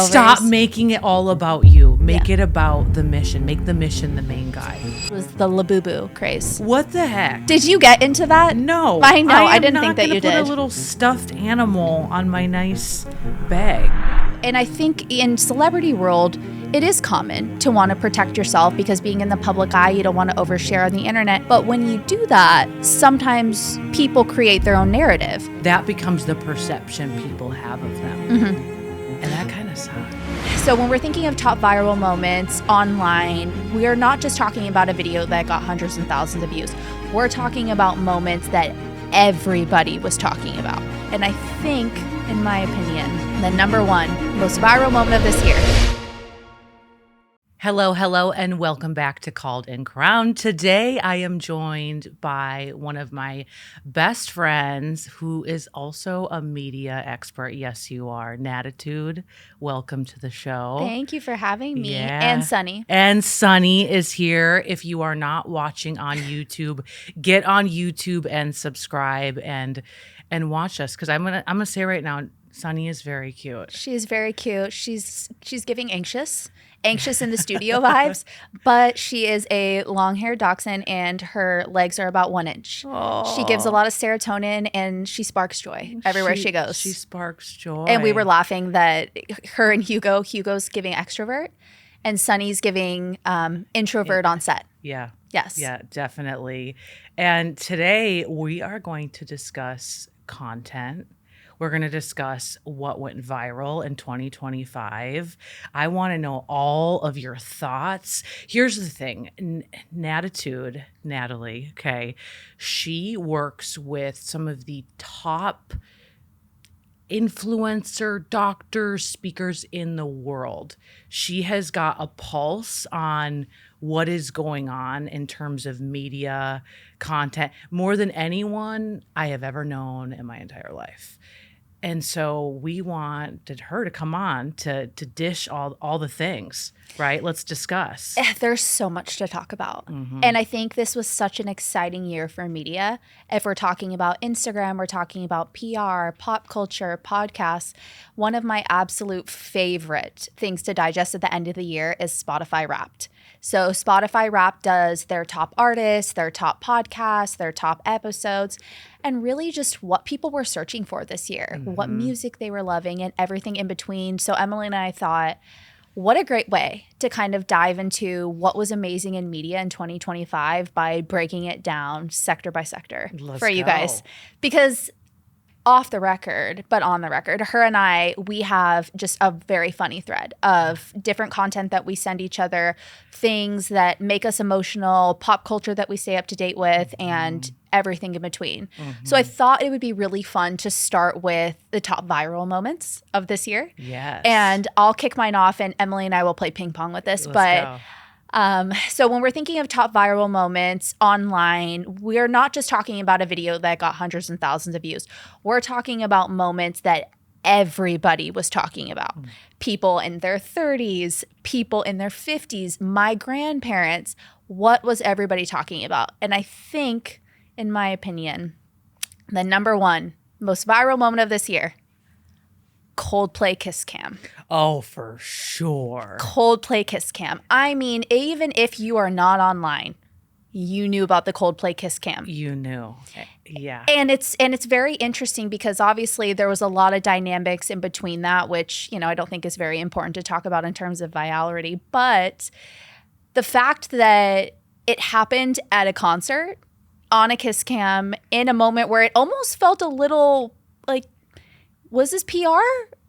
Stop making it all about you. Make it about the mission. Make the mission the main guy. It was the Labubu craze. What the heck? Did you get into that? No. I know. I didn't think that you did. I put a little stuffed animal on my nice bag. And I think in celebrity world, it is common to want to protect yourself because being in the public eye, you don't want to overshare on the internet. But when you do that, sometimes people create their own narrative. That becomes the perception people have of them. Mm-hmm. And that kind of sucks. So when we're thinking of top viral moments online, we are not just talking about a video that got hundreds and thousands of views. We're talking about moments that everybody was talking about. And I think, in my opinion, the number one most viral moment of this year. Hello, and welcome back to Called and Crowned. Today, I am joined by one of my best friends who is also a media expert. Yes, you are. Natitude, welcome to the show. Thank you for having me. Yeah. And Sunny. And Sunny is here. If you are not watching on YouTube, get on YouTube and subscribe and watch us. Because I'm gonna say right now, Sunny is very cute. She is very cute. She's giving anxious in the studio vibes, but she is a long-haired dachshund and her legs are about 1 inch. Aww. She gives a lot of serotonin and she sparks joy everywhere she goes. She sparks joy. And we were laughing that her and Hugo's giving extrovert and Sunny's giving introvert on set. Yeah. Yes. Yeah, definitely. And today we are going to discuss content. We're going to discuss what went viral in 2025. I want to know all of your thoughts. Here's the thing. Natalie, okay, she works with some of the top influencer, doctors, speakers in the world. She has got a pulse on what is going on in terms of media, content, more than anyone I have ever known in my entire life. And so we wanted her to come on to dish all the things, right? Let's discuss. There's so much to talk about. Mm-hmm. And I think this was such an exciting year for media. If we're talking about Instagram, we're talking about PR, pop culture, podcasts. One of my absolute favorite things to digest at the end of the year is Spotify Wrapped. So Spotify Wrapped does their top artists, their top podcasts, their top episodes, and really just what people were searching for this year, what music they were loving, and everything in between. So Emily and I thought, what a great way to kind of dive into what was amazing in media in 2025 by breaking it down sector by sector for you guys. Because off the record, but on the record, her and I, we have just a very funny thread of different content that we send each other, things that make us emotional, pop culture that we stay up to date with, and everything in between. So I thought it would be really fun to start with the top viral moments of this year. Yes. And I'll kick mine off and Emily and I will play ping pong with this. Let's go. But so when we're thinking of top viral moments online, we're not just talking about a video that got hundreds and thousands of views. We're talking about moments that everybody was talking about. People in their 30s, people in their 50s, my grandparents. What was everybody talking about? And I think, in my opinion, the number one most viral moment of this year, Coldplay Kiss Cam. Oh, for sure. Coldplay Kiss Cam. I mean, even if you are not online, you knew about the Coldplay Kiss Cam. You knew. Yeah. And it's very interesting because obviously there was a lot of dynamics in between that, which, I don't think is very important to talk about in terms of virality. But the fact that it happened at a concert on a Kiss Cam in a moment where it almost felt a little like, was this PR?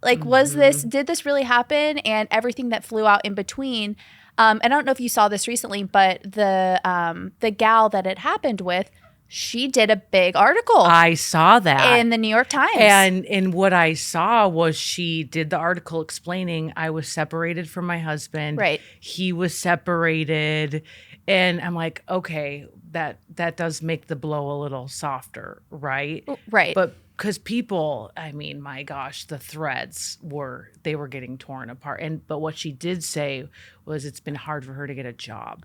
Like, did this really happen? And everything that flew out in between. And I don't know if you saw this recently, but the gal that it happened with, she did a big article. I saw that. In the New York Times. And what I saw was she did the article explaining I was separated from my husband. Right. He was separated. And I'm like, okay, that does make the blow a little softer, right? Right. But because people, I mean, my gosh, the threads were getting torn apart. But what she did say was it's been hard for her to get a job.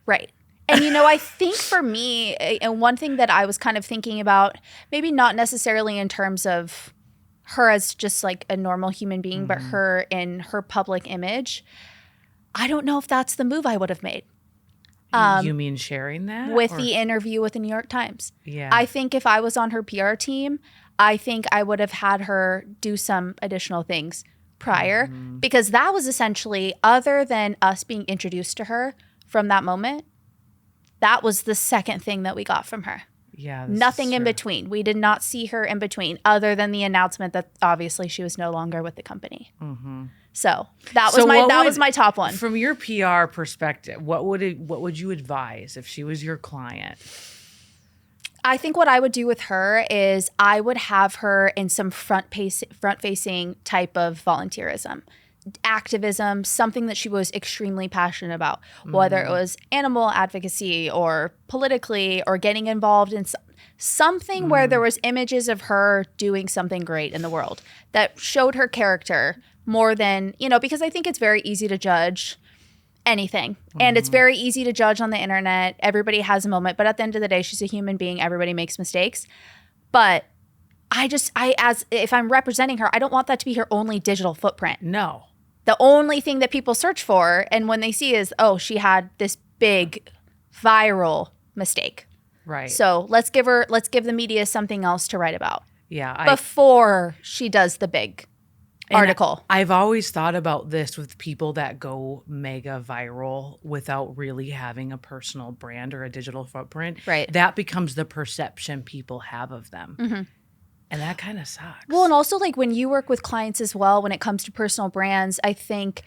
Right. And, I think for me, and one thing that I was kind of thinking about, maybe not necessarily in terms of her as just like a normal human being, but her in her public image, I don't know if that's the move I would have made. You mean sharing that? With the interview with the New York Times. Yeah. I think if I was on her PR team, I think I would have had her do some additional things prior, because that was essentially, other than us being introduced to her from that moment, that was the second thing that we got from her. Yeah. Nothing in between. We did not see her in between, other than the announcement that obviously she was no longer with the company. So that was my top one. From your PR perspective, what would you advise if she was your client? I think what I would do with her is I would have her in some front-facing type of volunteerism, activism, something that she was extremely passionate about, whether it was animal advocacy or politically or getting involved in something where there was images of her doing something great in the world that showed her character more than, because I think it's very easy to judge anything. And it's very easy to judge on the internet. Everybody has a moment, but at the end of the day, she's a human being. Everybody makes mistakes. But if I'm representing her, I don't want that to be her only digital footprint. No. The only thing that people search for and when they see is, oh, she had this big viral mistake. Right. So let's give the media something else to write about. Yeah. Before she does the big article. I've always thought about this with people that go mega viral without really having a personal brand or a digital footprint. Right. That becomes the perception people have of them. And that kind of sucks. Well, and also like when you work with clients as well, when it comes to personal brands, I think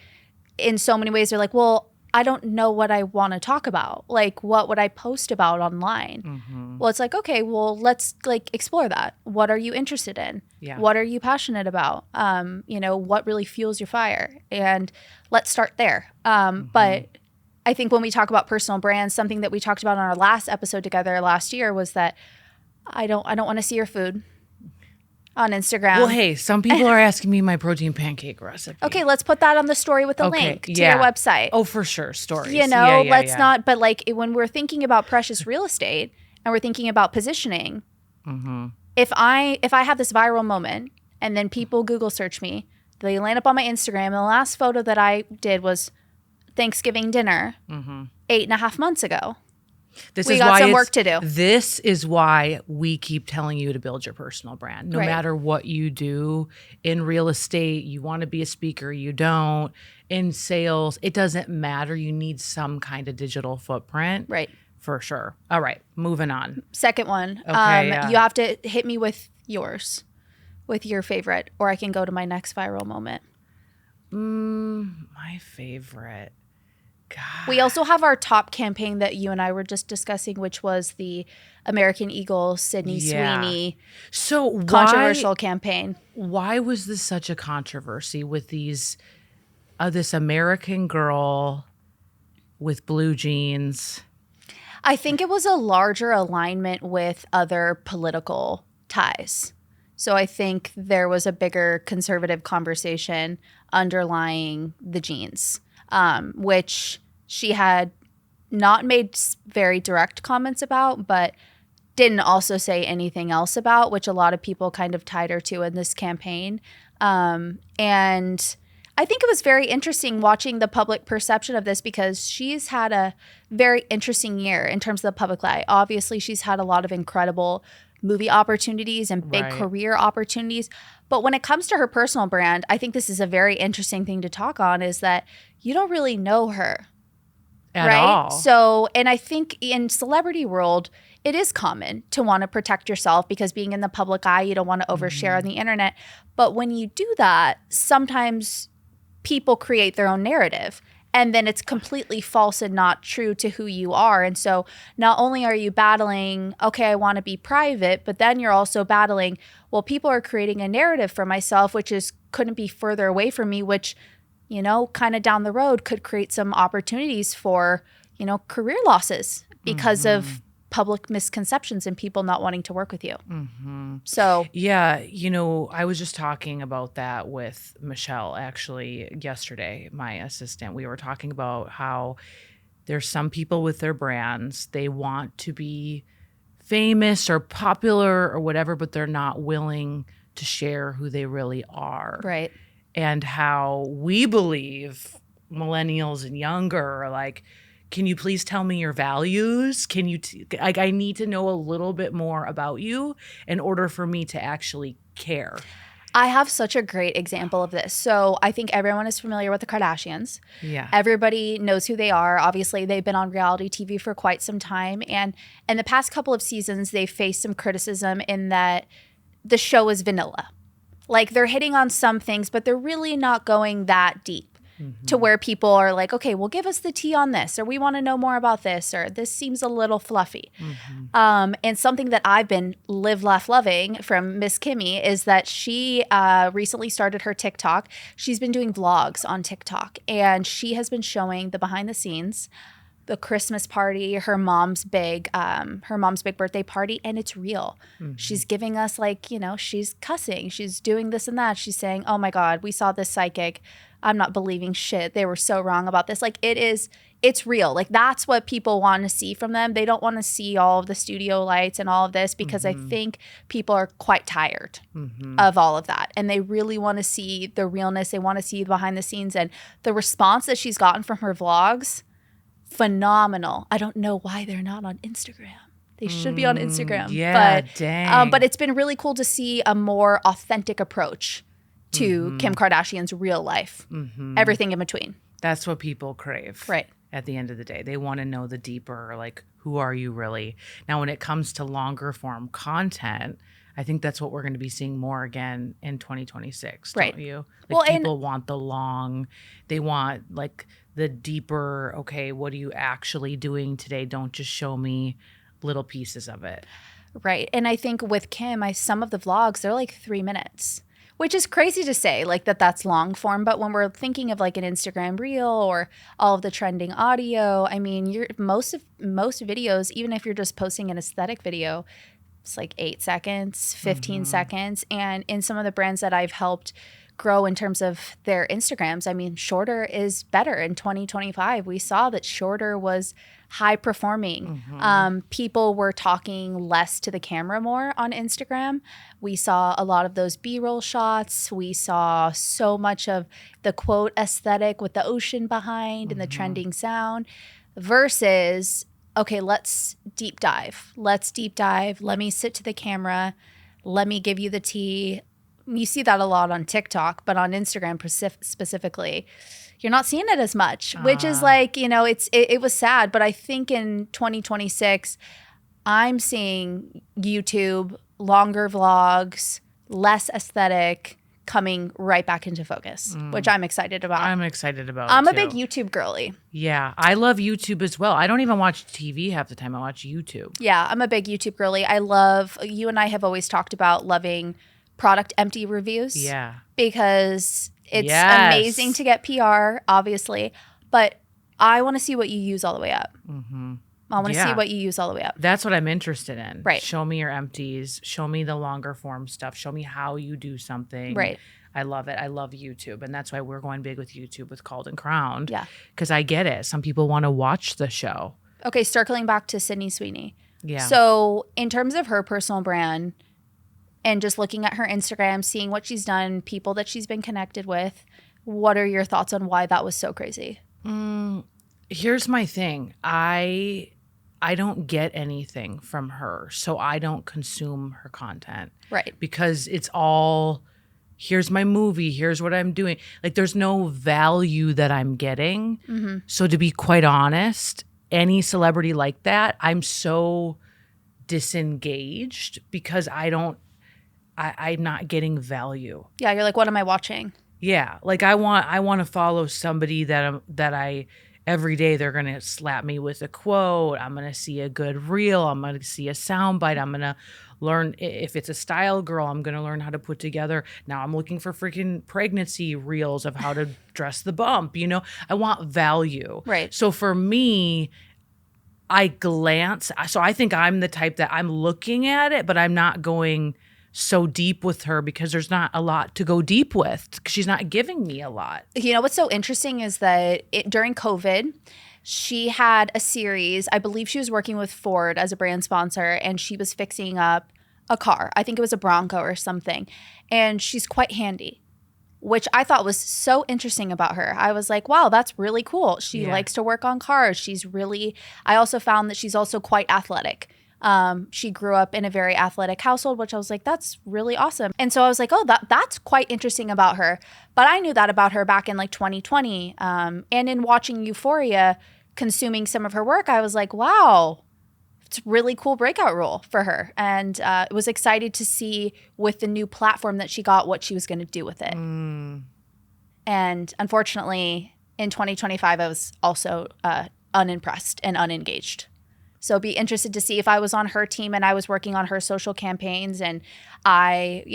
in so many ways they're like, well, I don't know what I want to talk about. Like, what would I post about online? Well, it's like, okay, well, let's like explore that. What are you interested in? Yeah. What are you passionate about? What really fuels your fire? And let's start there. But I think when we talk about personal brands, something that we talked about on our last episode together last year was that I don't want to see your food on Instagram. Well, hey, some people are asking me my protein pancake recipe. Okay, let's put that on the story with the link to your website. Oh, for sure. Stories. Let's not, but like when we're thinking about precious real estate and we're thinking about positioning, if I have this viral moment and then people Google search me, they land up on my Instagram, and the last photo that I did was Thanksgiving dinner 8.5 months ago. We got some work to do. This is why we keep telling you to build your personal brand. No matter what you do in real estate, you want to be a speaker, you don't. In sales, it doesn't matter. You need some kind of digital footprint. Right. For sure. All right, moving on. Second one. Okay, you have to hit me with yours, with your favorite, or I can go to my next viral moment. My favorite. God. We also have our top campaign that you and I were just discussing, which was the American Eagle Sydney Sweeney controversial campaign. Why was this such a controversy with this American girl with blue jeans? I think it was a larger alignment with other political ties. So I think there was a bigger conservative conversation underlying the jeans, which she had not made very direct comments about, but didn't also say anything else about, which a lot of people kind of tied her to in this campaign. And I think it was very interesting watching the public perception of this, because she's had a very interesting year in terms of the public eye. Obviously, she's had a lot of incredible movie opportunities and big career opportunities. But when it comes to her personal brand, I think this is a very interesting thing to talk on, is that you don't really know her. At all. So, and I think in celebrity world, it is common to want to protect yourself, because being in the public eye, you don't want to overshare on the internet. But when you do that, sometimes people create their own narrative, and then it's completely false and not true to who you are. And so not only are you battling, okay, I want to be private, but then you're also battling, well, people are creating a narrative for myself, which couldn't be further away from me, which, kind of down the road could create some opportunities for, career losses because of public misconceptions and people not wanting to work with you. So yeah, I was just talking about that with Michelle actually yesterday, my assistant. We were talking about how there's some people with their brands, they want to be famous or popular or whatever, but they're not willing to share who they really are. Right. And how we believe millennials and younger are like, can you please tell me your values? Can you, like, I need to know a little bit more about you in order for me to actually care. I have such a great example of this. So I think everyone is familiar with the Kardashians. Yeah. Everybody knows who they are. Obviously, they've been on reality TV for quite some time. And in the past couple of seasons, they've faced some criticism in that the show is vanilla. Like, they're hitting on some things, but they're really not going that deep to where people are like, okay, well, give us the tea on this, or we want to know more about this, or this seems a little fluffy. And something that I've been live, laugh, loving from Miss Kimmy is that she recently started her TikTok. She's been doing vlogs on TikTok, and she has been showing the behind the scenes, the Christmas party, her mom's big birthday party, and it's real. She's giving us, like, you know, she's cussing, she's doing this and that. She's saying, oh my God, we saw this psychic. I'm not believing shit. They were so wrong about this. Like, it's real. Like, that's what people want to see from them. They don't want to see all of the studio lights and all of this, because I think people are quite tired of all of that. And they really want to see the realness. They want to see behind the scenes. And the response that she's gotten from her vlogs, phenomenal. I don't know why they're not on Instagram. They should be on Instagram. Yeah, dang. But it's been really cool to see a more authentic approach to Kim Kardashian's real life. Everything in between. That's what people crave. Right. At the end of the day, they want to know the deeper, like, who are you really? Now, when it comes to longer form content, I think that's what we're going to be seeing more again in 2026, right. Don't you? Like, well, people want the long, they want, like, the deeper, okay, what are you actually doing today? Don't just show me little pieces of it. Right. And I think with Kim, some of the vlogs, they're like 3 minutes. Which is crazy to say, like, that's long form. But when we're thinking of like an Instagram reel or all of the trending audio, I mean, most videos, even if you're just posting an aesthetic video, it's like 8 seconds, 15 seconds. And in some of the brands that I've helped grow in terms of their Instagrams, I mean, shorter is better. In 2025, we saw that shorter was high performing. People were talking less to the camera more on Instagram. We saw a lot of those B-roll shots. We saw so much of the quote aesthetic with the ocean behind and the trending sound versus, okay, let's deep dive. Let me sit to the camera. Let me give you the tea. You see that a lot on TikTok, but on Instagram specifically, you're not seeing it as much, which is like, you know, it was sad. But I think in 2026, I'm seeing YouTube, longer vlogs, less aesthetic, coming right back into focus, which I'm excited about. I'm excited about I'm it a big too. YouTube girly. Yeah, I love YouTube as well. I don't even watch TV half the time. I watch YouTube. Yeah, I'm a big YouTube girly. You and I have always talked about loving product empty reviews. Yeah. Because it's amazing to get PR, obviously, but I want to see what you use all the way up. I want to see what you use all the way up. That's what I'm interested in. Right. Show me your empties. Show me the longer form stuff. Show me how you do something. Right. I love it. I love YouTube. And that's why we're going big with YouTube with Called and Crowned. Yeah. Because I get it. Some people want to watch the show. Okay, circling back to Sydney Sweeney. Yeah. So in terms of her personal brand and just looking at her Instagram, seeing what she's done, people that she's been connected with, what are your thoughts on why that was so crazy? Here's my thing. I don't get anything from her, so I don't consume her content. Right. Because it's all, here's my movie, here's what I'm doing. Like, there's no value that I'm getting. So to be quite honest, any celebrity like that, I'm so disengaged because I'm not getting value. Yeah, you're like, what am I watching? Yeah, like I want to follow somebody that I every day they're going to slap me with a quote. I'm going to see a good reel. I'm going to see a soundbite. I'm going to learn, if it's a style girl, I'm going to learn how to put together. Now I'm looking for freaking pregnancy reels of how to dress the bump. You know, I want value. Right. So for me, I glance. So I think I'm the type that I'm looking at it, but I'm not going so deep with her because there's not a lot to go deep with. She's not giving me a lot. You know what's so interesting is that during COVID, she had a series. I believe she was working with Ford as a brand sponsor, and she was fixing up a car. I think it was a Bronco or something. And she's quite handy, which I thought was so interesting about her. I was like, wow, that's really cool. She likes to work on cars. I also found that she's also quite athletic. She grew up in a very athletic household, which I was like, that's really awesome. And so I was like, oh, that's quite interesting about her. But I knew that about her back in like 2020. And in watching Euphoria, consuming some of her work, I was like, wow, it's a really cool breakout role for her. And was excited to see with the new platform that she got what she was going to do with it. And unfortunately, in 2025, I was also unimpressed and unengaged. So be interested to see if I was on her team and I was working on her social campaigns and I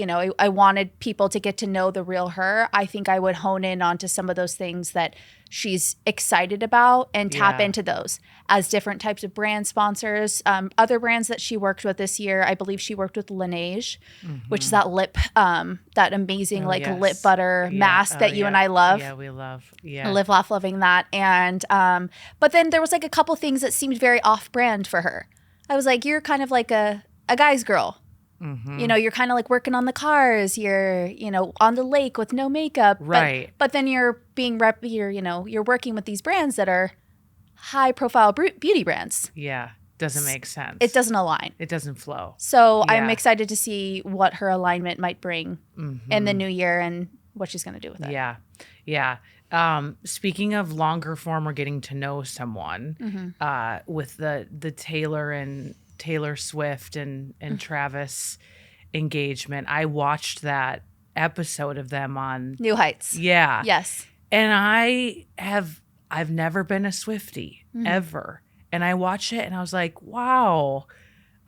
wanted people to get to know the real her. I think I would hone in onto some of those things that she's excited about and tap into those as different types of brand sponsors. Other brands that she worked with this year, I believe she worked with Laneige, which is that lip, that amazing lip butter mask that you and I love. Yeah, we love. I live, laugh, loving that. And but then there was like a couple things that seemed very off-brand for her. I was like, you're kind of like a guy's girl. You know, you're kind of like working on the cars. You're, on the lake with no makeup. Right. But then you're you're working with these brands that are high-profile beauty brands. Yeah. Doesn't make sense. It doesn't align. It doesn't flow. So I'm excited to see what her alignment might bring in the new year and what she's going to do with it. Yeah. Yeah. Speaking of longer form or getting to know someone, with the Taylor Swift and Travis engagement, I watched that episode of them on New Heights. Yeah. Yes. And I've never been a Swiftie ever. And I watched it and I was like, wow,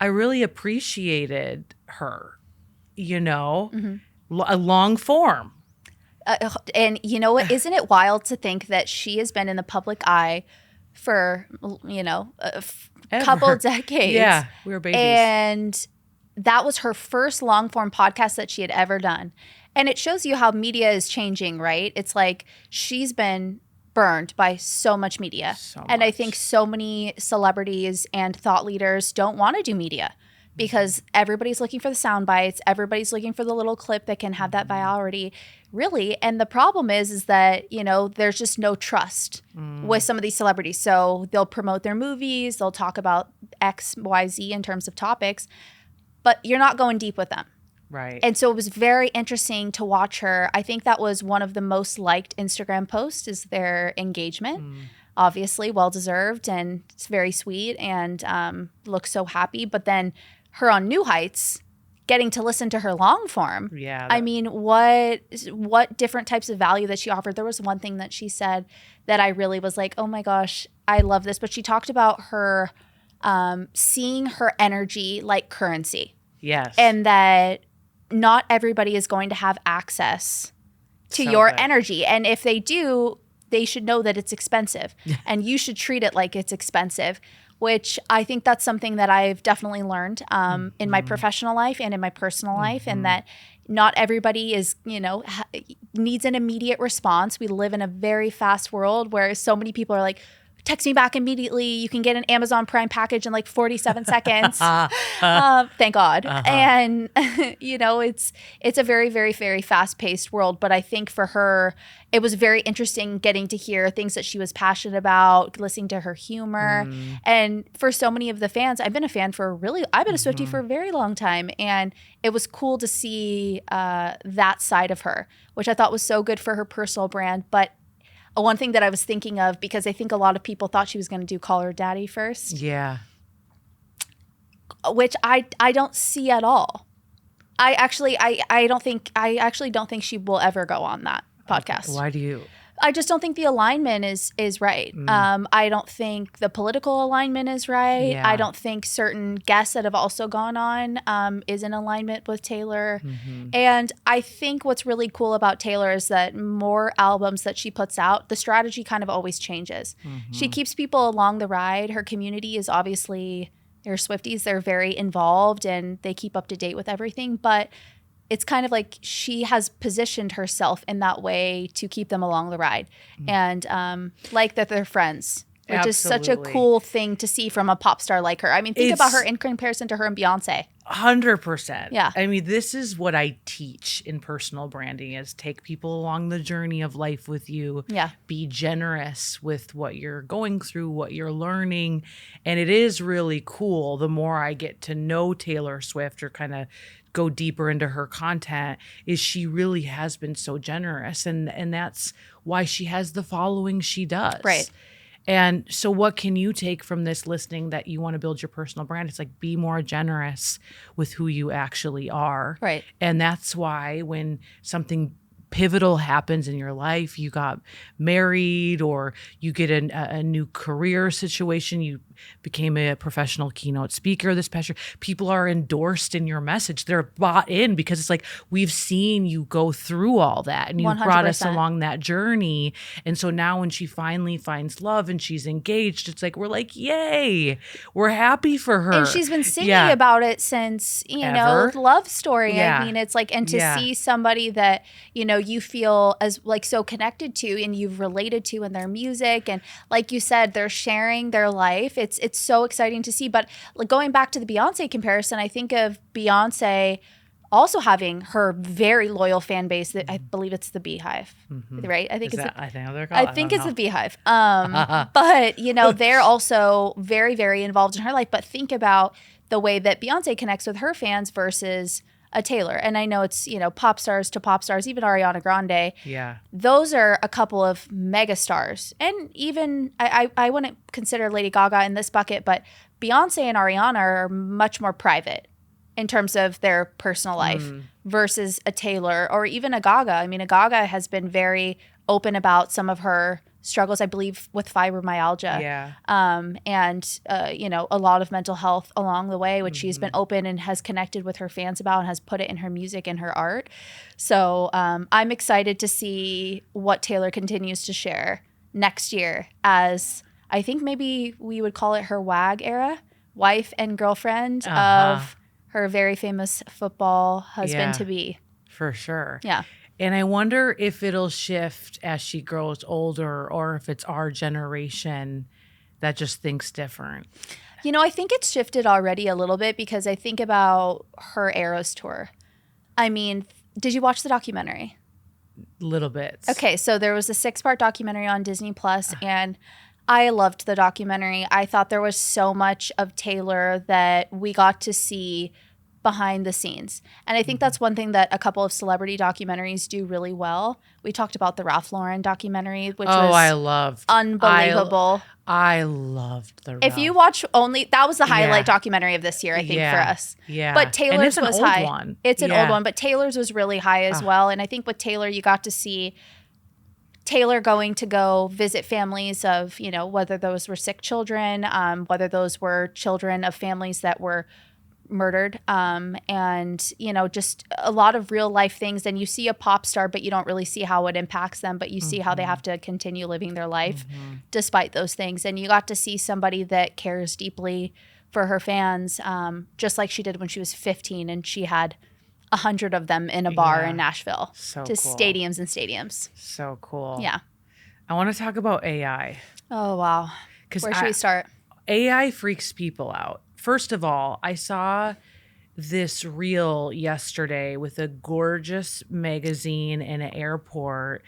I really appreciated her, a long form. And you know what? Isn't it wild to think that she has been in the public eye for, a couple decades? Yeah, we were babies. And that was her first long form podcast that she had ever done. And it shows you how media is changing, right? It's like she's been burned by so much media. And I think so many celebrities and thought leaders don't want to do media because everybody's looking for the sound bites. Everybody's looking for the little clip that can have that virality, really. And the problem is that, there's just no trust with some of these celebrities. So they'll promote their movies. They'll talk about X, Y, Z in terms of topics, but you're not going deep with them. Right. And so it was very interesting to watch her. I think that was one of the most liked Instagram posts is their engagement. Obviously, well-deserved, and it's very sweet and looks so happy. But then her on New Heights, getting to listen to her long form. Yeah. I mean, what different types of value that she offered. There was one thing that she said that I really was like, oh my gosh, I love this. But she talked about her seeing her energy like currency. Yes. And that not everybody is going to have access to your energy. And if they do, they should know that it's expensive and you should treat it like it's expensive, which I think that's something that I've definitely learned in my professional life and in my personal life, and that not everybody is, needs an immediate response. We live in a very fast world where so many people are like, text me back immediately. You can get an Amazon Prime package in like 47 seconds. Thank God. And, it's a very, very, very fast-paced world. But I think for her, it was very interesting getting to hear things that she was passionate about, listening to her humor. And for so many of the fans, I've been a Swiftie for a very long time. And it was cool to see that side of her, which I thought was so good for her personal brand. But one thing that I was thinking of, because I think a lot of people thought she was going to do Call Her Daddy first. Yeah. Which I don't see at all. I actually don't think she will ever go on that podcast. Why do you? I just don't think the alignment is right. I don't think the political alignment is right. Yeah. I don't think certain guests that have also gone on is in alignment with Taylor. And I think what's really cool about Taylor is that more albums that she puts out, the strategy kind of always changes. She keeps people along the ride. Her community is obviously, they're Swifties. They're very involved and they keep up to date with everything. But it's kind of like she has positioned herself in that way to keep them along the ride. And like that they're friends. which is such a cool thing to see from a pop star like her. I mean, think about her in comparison to her and Beyonce. 100%. Yeah. I mean, this is what I teach in personal branding is take people along the journey of life with you. Yeah. Be generous with what you're going through, what you're learning. And it is really cool. The more I get to know Taylor Swift or kind of go deeper into her content, is she really has been so generous. And that's why she has the following she does. Right. And so what can you take from this listening that you want to build your personal brand? It's like, be more generous with who you actually are. Right. And that's why when something pivotal happens in your life, you got married or you get a new career situation, you became a professional keynote speaker this past year, people are endorsed in your message. They're bought in because it's like, we've seen you go through all that and you 100%. brought us along that journey. And so now when she finally finds love and she's engaged, it's like, we're like, yay, we're happy for her. And she's been singing about it since, Ever. Love Story. Yeah. I mean, it's like, and to see somebody that, you feel as like so connected to and you've related to in their music. And like you said, they're sharing their life. It's so exciting to see. But like going back to the Beyonce comparison, I think of Beyonce also having her very loyal fan base that I believe it's the Beehive, right? I think it's the Beehive. But they're also very, very involved in her life. But think about the way that Beyonce connects with her fans versus a Taylor. And I know it's, pop stars to pop stars, even Ariana Grande. Yeah. Those are a couple of mega stars. And even, I wouldn't consider Lady Gaga in this bucket, but Beyonce and Ariana are much more private in terms of their personal life versus a Taylor or even a Gaga. I mean, a Gaga has been very open about some of her struggles, I believe, with fibromyalgia. Yeah. And a lot of mental health along the way, which she's been open and has connected with her fans about and has put it in her music and her art. So I'm excited to see what Taylor continues to share next year as I think maybe we would call it her WAG era, wife and girlfriend of her very famous football husband to be. For sure. Yeah. And I wonder if it'll shift as she grows older or if it's our generation that just thinks different. I think it's shifted already a little bit because I think about her Eras tour. I mean, did you watch the documentary? Little bits. Okay, so there was a 6-part documentary on Disney Plus, and I loved the documentary. I thought there was so much of Taylor that we got to see behind the scenes. And I think that's one thing that a couple of celebrity documentaries do really well. We talked about the Ralph Lauren documentary, which was unbelievable. I loved the Ralph. If you watch that was the highlight documentary of this year, I think, for us. Yeah. But Taylor's was high. One. It's an old one, but Taylor's was really high as well. And I think with Taylor, you got to see Taylor going to go visit families of, whether those were sick children, whether those were children of families that were murdered, and just a lot of real life things. And you see a pop star, but you don't really see how it impacts them, but you see how they have to continue living their life despite those things. And you got to see somebody that cares deeply for her fans, just like she did when she was 15 and she had 100 of them in a bar in Nashville. So to cool. Stadiums and stadiums. So cool. Yeah. I want to talk about AI. Oh, wow. Where should we start? AI freaks people out. First of all, I saw this reel yesterday with a gorgeous magazine in an airport,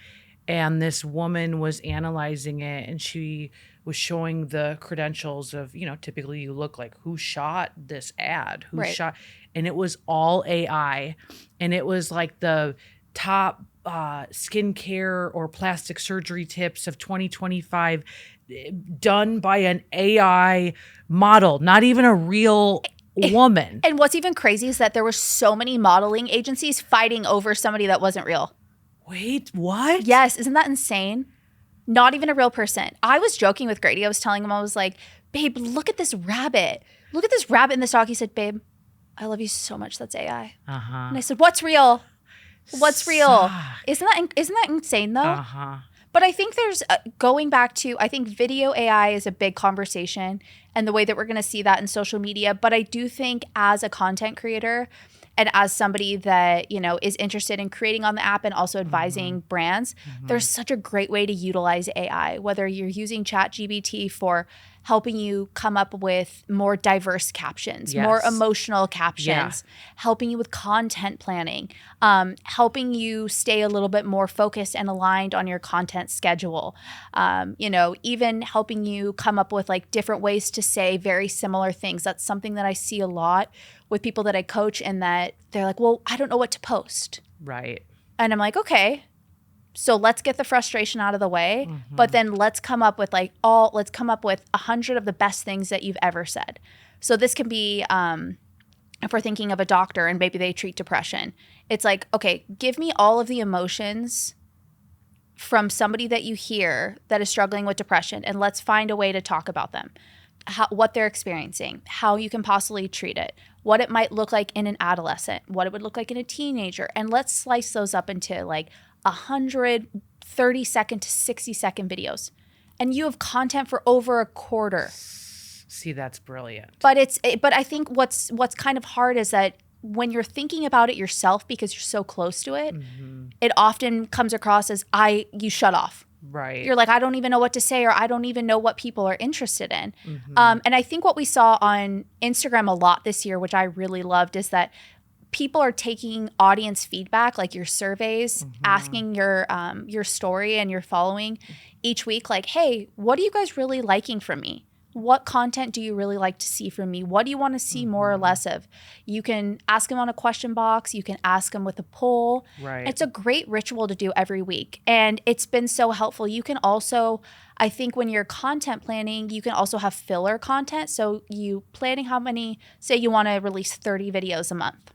and this woman was analyzing it, and she was showing the credentials of, typically you look like who shot this ad, and it was all AI, and it was like the top skincare or plastic surgery tips of 2025 done by an AI model, not even a real woman. And what's even crazy is that there were so many modeling agencies fighting over somebody that wasn't real. Wait, what? Yes. Isn't that insane? Not even a real person. I was joking with Grady. I was telling him, I was like, babe, look at this rabbit. Look at this rabbit in this dog. He said, babe, I love you so much. That's AI. And I said, what's real? What's real? Isn't that insane though? But I think there's going back to, I think video AI is a big conversation and the way that we're going to see that in social media. But I do think as a content creator, And as somebody that, is interested in creating on the app and also advising brands, there's such a great way to utilize AI, whether you're using ChatGPT for helping you come up with more diverse captions, more emotional captions, helping you with content planning, helping you stay a little bit more focused and aligned on your content schedule, even helping you come up with like different ways to say very similar things. That's something that I see a lot with people that I coach, and that they're like, well, I don't know what to post. Right. And I'm like, okay, so let's get the frustration out of the way, but then let's come up with 100 of the best things that you've ever said. So this can be, if we're thinking of a doctor and maybe they treat depression, it's like, okay, give me all of the emotions from somebody that you hear that is struggling with depression, and let's find a way to talk about them, what they're experiencing, how you can possibly treat it, what it might look like in an adolescent, what it would look like in a teenager, and let's slice those up into like 100 30-second to 60-second videos, and you have content for over a quarter. See, that's brilliant. But I think what's kind of hard is that when you're thinking about it yourself, because you're so close to it, it often comes across as you shut off. Right. You're like, I don't even know what to say, or I don't even know what people are interested in. And I think what we saw on Instagram a lot this year, which I really loved, is that people are taking audience feedback, like your surveys, asking your story and your following each week, like, hey, what are you guys really liking from me? What content do you really like to see from me? What do you want to see more or less of? You can ask them on a question box. You can ask them with a poll. Right. It's a great ritual to do every week. And it's been so helpful. You can also, I think when you're content planning, you can also have filler content. So you planning how many, say you want to release 30 videos a month.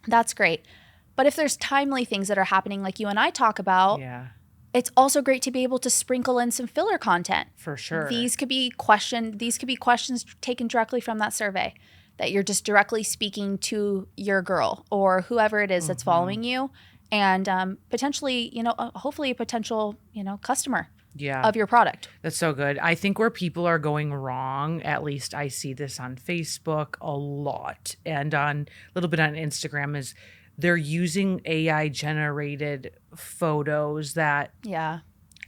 That's great. But if there's timely things that are happening like you and I talk about, it's also great to be able to sprinkle in some filler content. For sure. These could be questions taken directly from that survey, that you're just directly speaking to your girl or whoever it is that's following you, and potentially, hopefully a potential, customer of your product. That's so good. I think where people are going wrong, at least I see this on Facebook a lot and a little bit on Instagram, is they're using AI generated photos that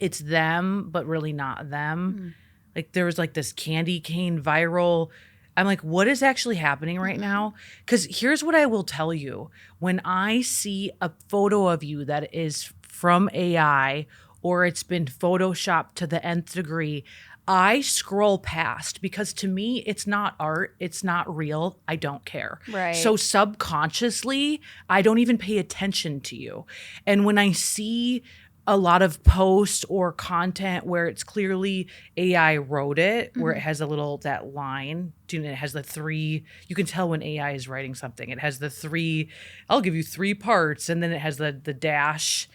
it's them, but really not them. Like there was like this candy cane viral. I'm like, what is actually happening right now? Because here's what I will tell you. When I see a photo of you that is from AI or it's been photoshopped to the nth degree, I scroll past, because to me, it's not art. It's not real. I don't care. Right. So subconsciously, I don't even pay attention to you. And when I see a lot of posts or content where it's clearly AI wrote it, where it has that line, it has the 3, you can tell when AI is writing something. It has the 3, I'll give you 3 parts, and then it has the dash,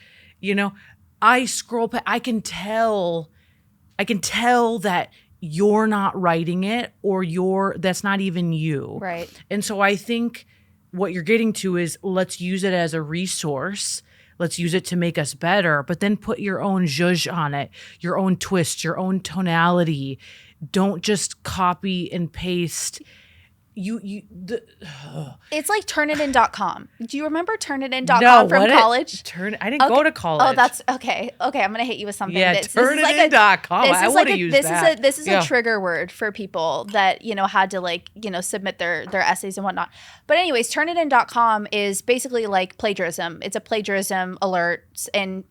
I scroll past, I can tell that you're not writing it, or that's not even you. Right. And so I think what you're getting to is, let's use it as a resource. Let's use it to make us better, but then put your own zhuzh on it, your own twist, your own tonality. Don't just copy and paste. It's like turnitin.com. Do you remember turnitin.com from college? I didn't go to college. Oh, that's okay. Okay, I'm going to hit you with something. Yeah, turnitin.com. I want to use that. This is a trigger word for people that, had to submit their essays and whatnot. But anyways, turnitin.com is basically like plagiarism. It's a plagiarism alert and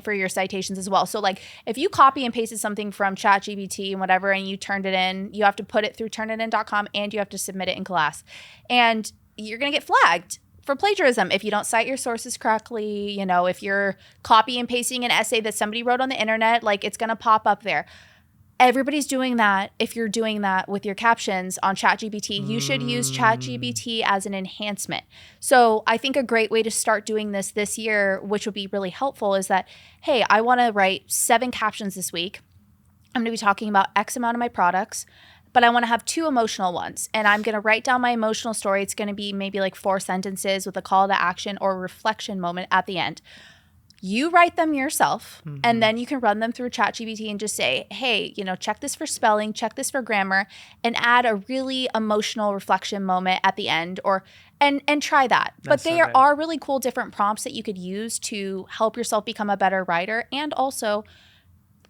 for your citations as well. So like if you copy and pasted something from ChatGPT and whatever, and you turned it in, you have to put it through turnitin.com and you have to submit it in class, and you're going to get flagged for plagiarism if you don't cite your sources correctly. If you're copy and pasting an essay that somebody wrote on the internet, like it's going to pop up there. Everybody's doing that. If you're doing that with your captions on ChatGPT, you should use ChatGPT as an enhancement. So I think a great way to start doing this year, which would be really helpful, is that, hey, I want to write 7 captions this week. I'm going to be talking about X amount of my products, but I want to have 2 emotional ones. And I'm going to write down my emotional story. It's going to be maybe like 4 sentences with a call to action or a reflection moment at the end. You write them yourself, and then you can run them through ChatGPT and just say, hey, check this for spelling, check this for grammar, and add a really emotional reflection moment at the end, and try that. But there are really cool different prompts that you could use to help yourself become a better writer, and also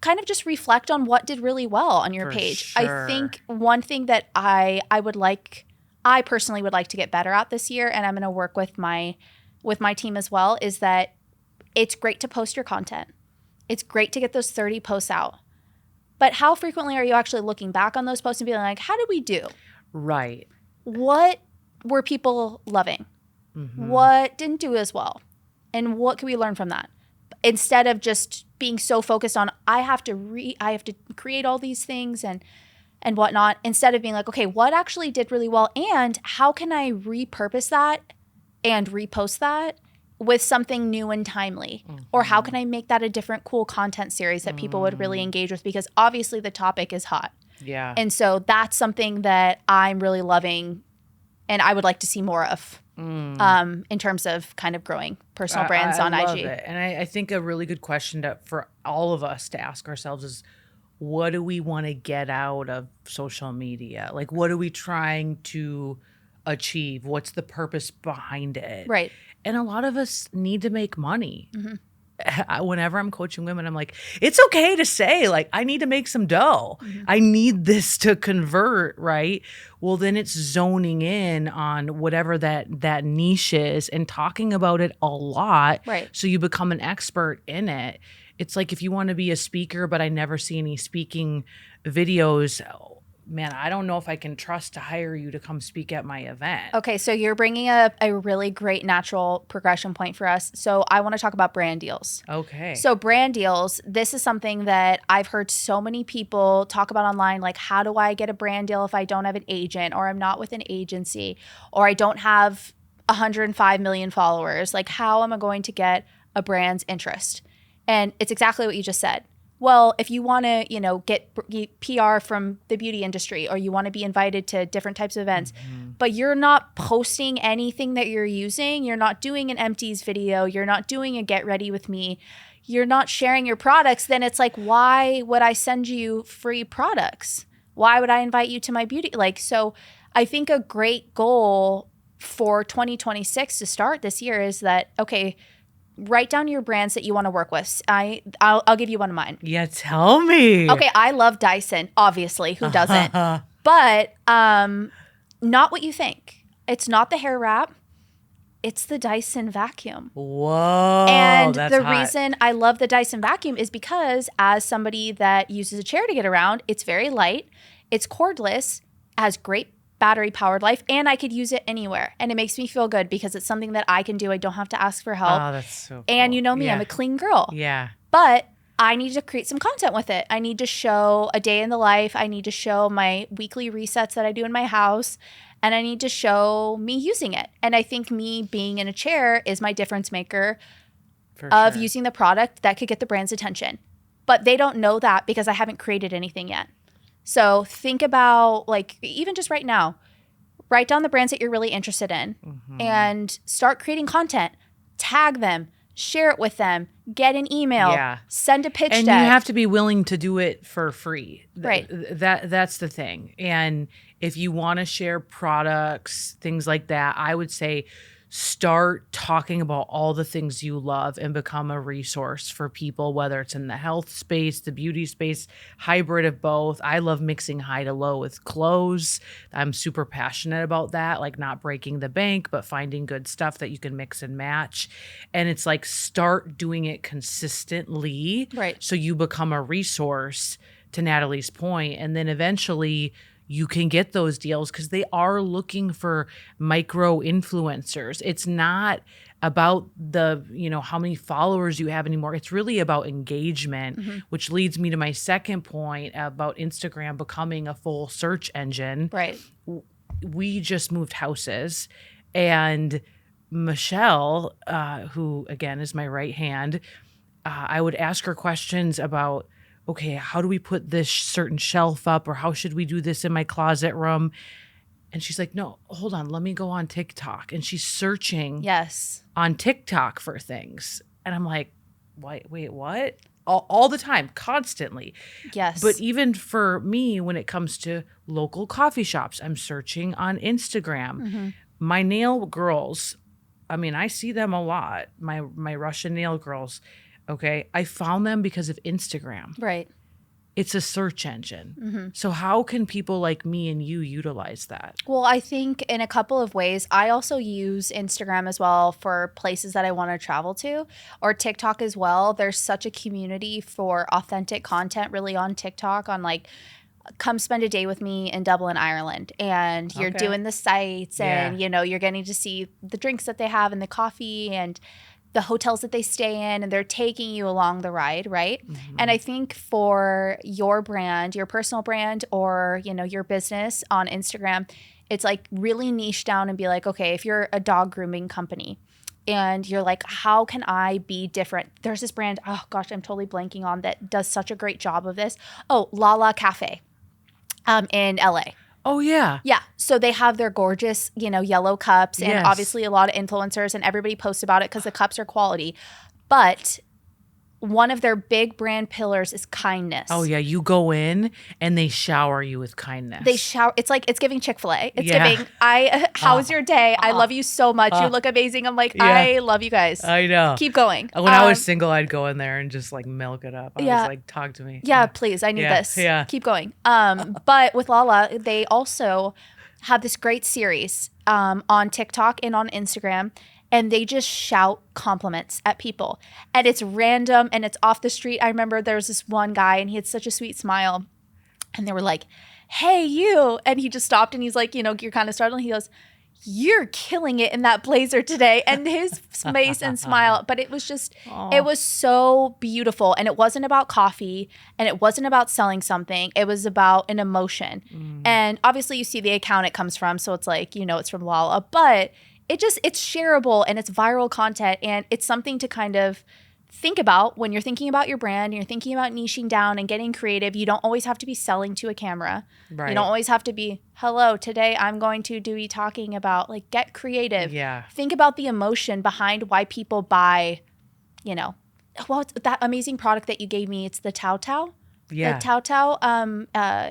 kind of just reflect on what did really well on your page. Sure. I think one thing that I personally would like to get better at this year, and I'm going to work with my team as well, is that it's great to post your content. It's great to get those 30 posts out. But how frequently are you actually looking back on those posts and being like, how did we do? Right. What were people loving? What didn't do as well? And what can we learn from that? Instead of just being so focused on, I have to create all these things and whatnot, instead of being like, okay, what actually did really well? And how can I repurpose that and repost that with something new and timely? Or how can I make that a different cool content series that people would really engage with? Because obviously the topic is hot. Yeah. And so that's something that I'm really loving and I would like to see more of in terms of kind of growing personal brands on I love IG. It. And I think a really good question for all of us to ask ourselves is, what do we want to get out of social media? Like, what are we trying to achieve? What's the purpose behind it? Right. And a lot of us need to make money. Whenever I'm coaching women, I'm like, it's okay to say, like, I need to make some dough. I need this to convert, right? Well, then it's zoning in on whatever that niche is and talking about it a lot. Right. So you become an expert in it. It's like if you want to be a speaker, but I never see any speaking videos, man, I don't know if I can trust to hire you to come speak at my event. Okay, so you're bringing up a really great natural progression point for us. So I want to talk about brand deals. Okay. So brand deals, this is something that I've heard so many people talk about online, like, how do I get a brand deal if I don't have an agent, or I'm not with an agency, or I don't have 105 million followers? Like, how am I going to get a brand's interest? And it's exactly what you just said. Well, if you want to, get PR from the beauty industry, or you want to be invited to different types of events, but you're not posting anything that you're using, you're not doing an empties video, you're not doing a get ready with me, you're not sharing your products, then it's like, why would I send you free products? Why would I invite you to my beauty? So I think a great goal for 2026 to start this year is that, okay, write down your brands that you want to work with. I'll give you one of mine. Yeah, tell me. Okay, I love Dyson, obviously. Who doesn't? But not what you think. It's not the hair wrap. It's the Dyson vacuum. Whoa, and that's the hot. reason I love the Dyson vacuum is because, as somebody that uses a chair to get around, it's very light, it's cordless, has great battery powered life, and I could use it anywhere. And it makes me feel good because it's something that I can do. I don't have to ask for help. Oh, that's so cool. And you know me, Yeah. I'm a clean girl. Yeah. But I need to create some content with it. I need to show a day in the life. I need to show my weekly resets that I do in my house. And I need to show me using it. And I think me being in a chair is my difference maker of using the product that could get the brand's attention. But they don't know that because I haven't created anything yet. So think about, like, even just right now, write down the brands that you're really interested in and start creating content. Tag them, share it with them, get an email, send a pitch and deck. you have to be willing to do it for free. Right. That's the thing. And if you want to share products, things like that, I would say start talking about all the things you love and become a resource for people, whether it's in the health space, the beauty space, hybrid of both. I love mixing high to low with clothes. I'm super passionate about that, like not breaking the bank, but finding good stuff that you can mix and match. And it's like, start doing it consistently. Right. So you become a resource, to Natalie's point, and then eventually you can get those deals because they are looking for micro influencers. It's not about the, how many followers you have anymore. It's really about engagement, which leads me to my second point about Instagram becoming a full search engine. Right. We just moved houses, and Michelle, who again is my right hand, I would ask her questions about, okay, how do we put this certain shelf up, or how should we do this in my closet room? And she's like, no, hold on, let me go on TikTok. And she's searching on TikTok for things. And I'm like, wait, what? All the time, constantly. Yes. But even for me, when it comes to local coffee shops, I'm searching on Instagram. My nail girls, I mean, I see them a lot. My Russian nail girls, okay? I found them because of Instagram. Right. It's a search engine. So how can people like me and you utilize that? Well, I think in a couple of ways. I also use Instagram as well for places that I want to travel to, or TikTok as well. There's such a community for authentic content really on TikTok, on like, come spend a day with me in Dublin, Ireland, and you're doing the sites, and you're getting to see the drinks that they have and the coffee and the hotels that they stay in, and they're taking you along the ride, right? And I think for your brand, your personal brand, or your business on Instagram, it's like really niche down and be like, okay, if you're a dog grooming company and you're like, how can I be different? There's this brand, oh gosh, I'm totally blanking on, that does such a great job of this. Oh, Lala Cafe in LA. Oh, yeah. Yeah. So they have their gorgeous, yellow cups, and Yes. obviously a lot of influencers, and everybody posts about it because the cups are quality. But one of their big brand pillars is kindness. Oh, yeah. You go in and they shower you with kindness. They shower. It's like, it's giving Chick-fil-A. It's Yeah. giving, how's your day? I love you so much. You look amazing. I'm like, I love you guys. I know. Keep going. When I was single, I'd go in there and just like milk it up. I was like, talk to me. Yeah, please. I need this. Yeah. Keep going. But with Lala, they also have this great series on TikTok and on Instagram, and they just shout compliments at people. And it's random and it's off the street. I remember there was this one guy, and he had such a sweet smile. And they were like, hey, you. And he just stopped, and he's like, you're kind of startled. He goes, you're killing it in that blazer today. And his face and smile. But it was just, it was so beautiful. And it wasn't about coffee, and it wasn't about selling something. It was about an emotion. And obviously you see the account it comes from. So it's like, it's from Lala. But it's shareable, and it's viral content, and it's something to kind of think about when you're thinking about your brand and you're thinking about niching down and getting creative. You don't always have to be selling to a camera. Right. You don't always have to be, hello, today I'm going to be talking about, like, get creative. Yeah. Think about the emotion behind why people buy, it's that amazing product that you gave me. It's the Tao Tao. Yeah. The Tao Tao,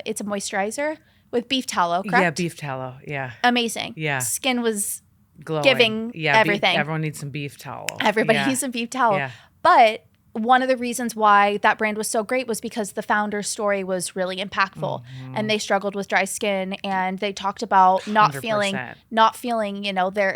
it's a moisturizer with beef tallow, correct? Yeah, beef tallow. Yeah. Amazing. Yeah. Skin was glowing. Giving everything. Everyone needs some beef tallow. Everybody needs some beef tallow. Yeah. But one of the reasons why that brand was so great was because the founder's story was really impactful, and they struggled with dry skin, and they talked about not 100%. feeling,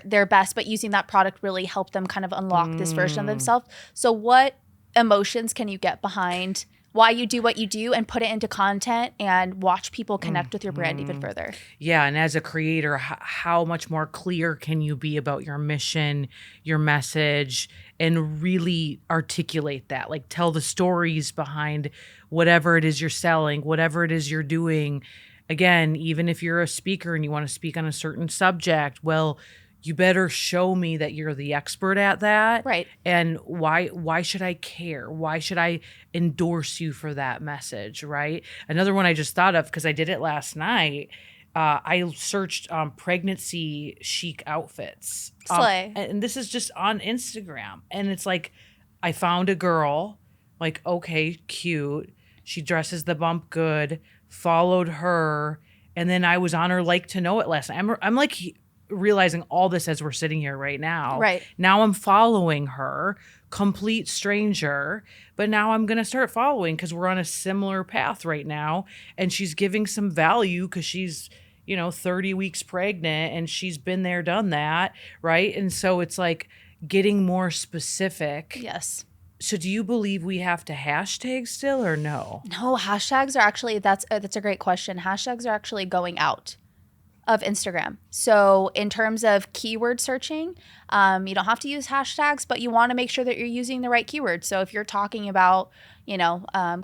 their best, but using that product really helped them kind of unlock this version of themselves. So what emotions can you get behind why you do what you do, and put it into content and watch people connect with your brand even further? Yeah. And as a creator, how much more clear can you be about your mission, your message, and really articulate that? Like, tell the stories behind whatever it is you're selling, whatever it is you're doing. Again, even if you're a speaker and you want to speak on a certain subject, well, you better show me that you're the expert at that. Right. And why should I care? Why should I endorse you for that message, right? Another one I just thought of, because I did it last night, I searched pregnancy chic outfits. Slay. And this is just on Instagram. And it's like, I found a girl, like, okay, cute. She dresses the bump good, followed her. And then I was on her like to know it last night. I'm like realizing all this as we're sitting here right now. Right. Now I'm following her, complete stranger, but now I'm going to start following because we're on a similar path right now. And she's giving some value because she's, 30 weeks pregnant, and she's been there, done that. Right. And so it's like getting more specific. Yes. So do you believe we have to hashtag still, or no? No, hashtags are actually, that's a great question. Hashtags are actually going out of Instagram. So in terms of keyword searching, you don't have to use hashtags, but you want to make sure that you're using the right keywords. So if you're talking about,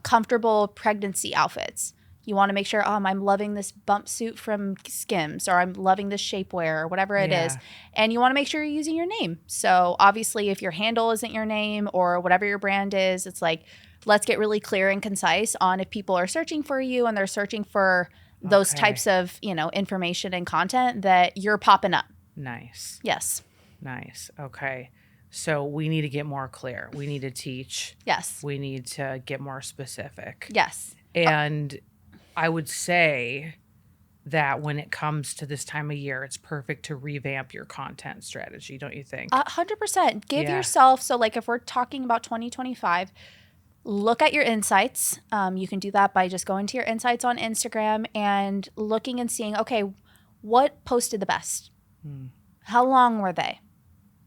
comfortable pregnancy outfits, you want to make sure, I'm loving this bump suit from Skims, or I'm loving this shapewear, or whatever it is. And you want to make sure you're using your name. So obviously if your handle isn't your name, or whatever your brand is, it's like, let's get really clear and concise on if people are searching for you and they're searching for those types of, information and content, that you're popping up. Nice. Yes. Nice. Okay. So we need to get more clear. We need to teach. Yes. We need to get more specific. Yes. And I would say that when it comes to this time of year, it's perfect to revamp your content strategy, don't you think? 100%. Give yourself, so like if we're talking about 2025, look at your insights. You can do that by just going to your insights on Instagram and looking and seeing, okay, what posted the best? How long were they?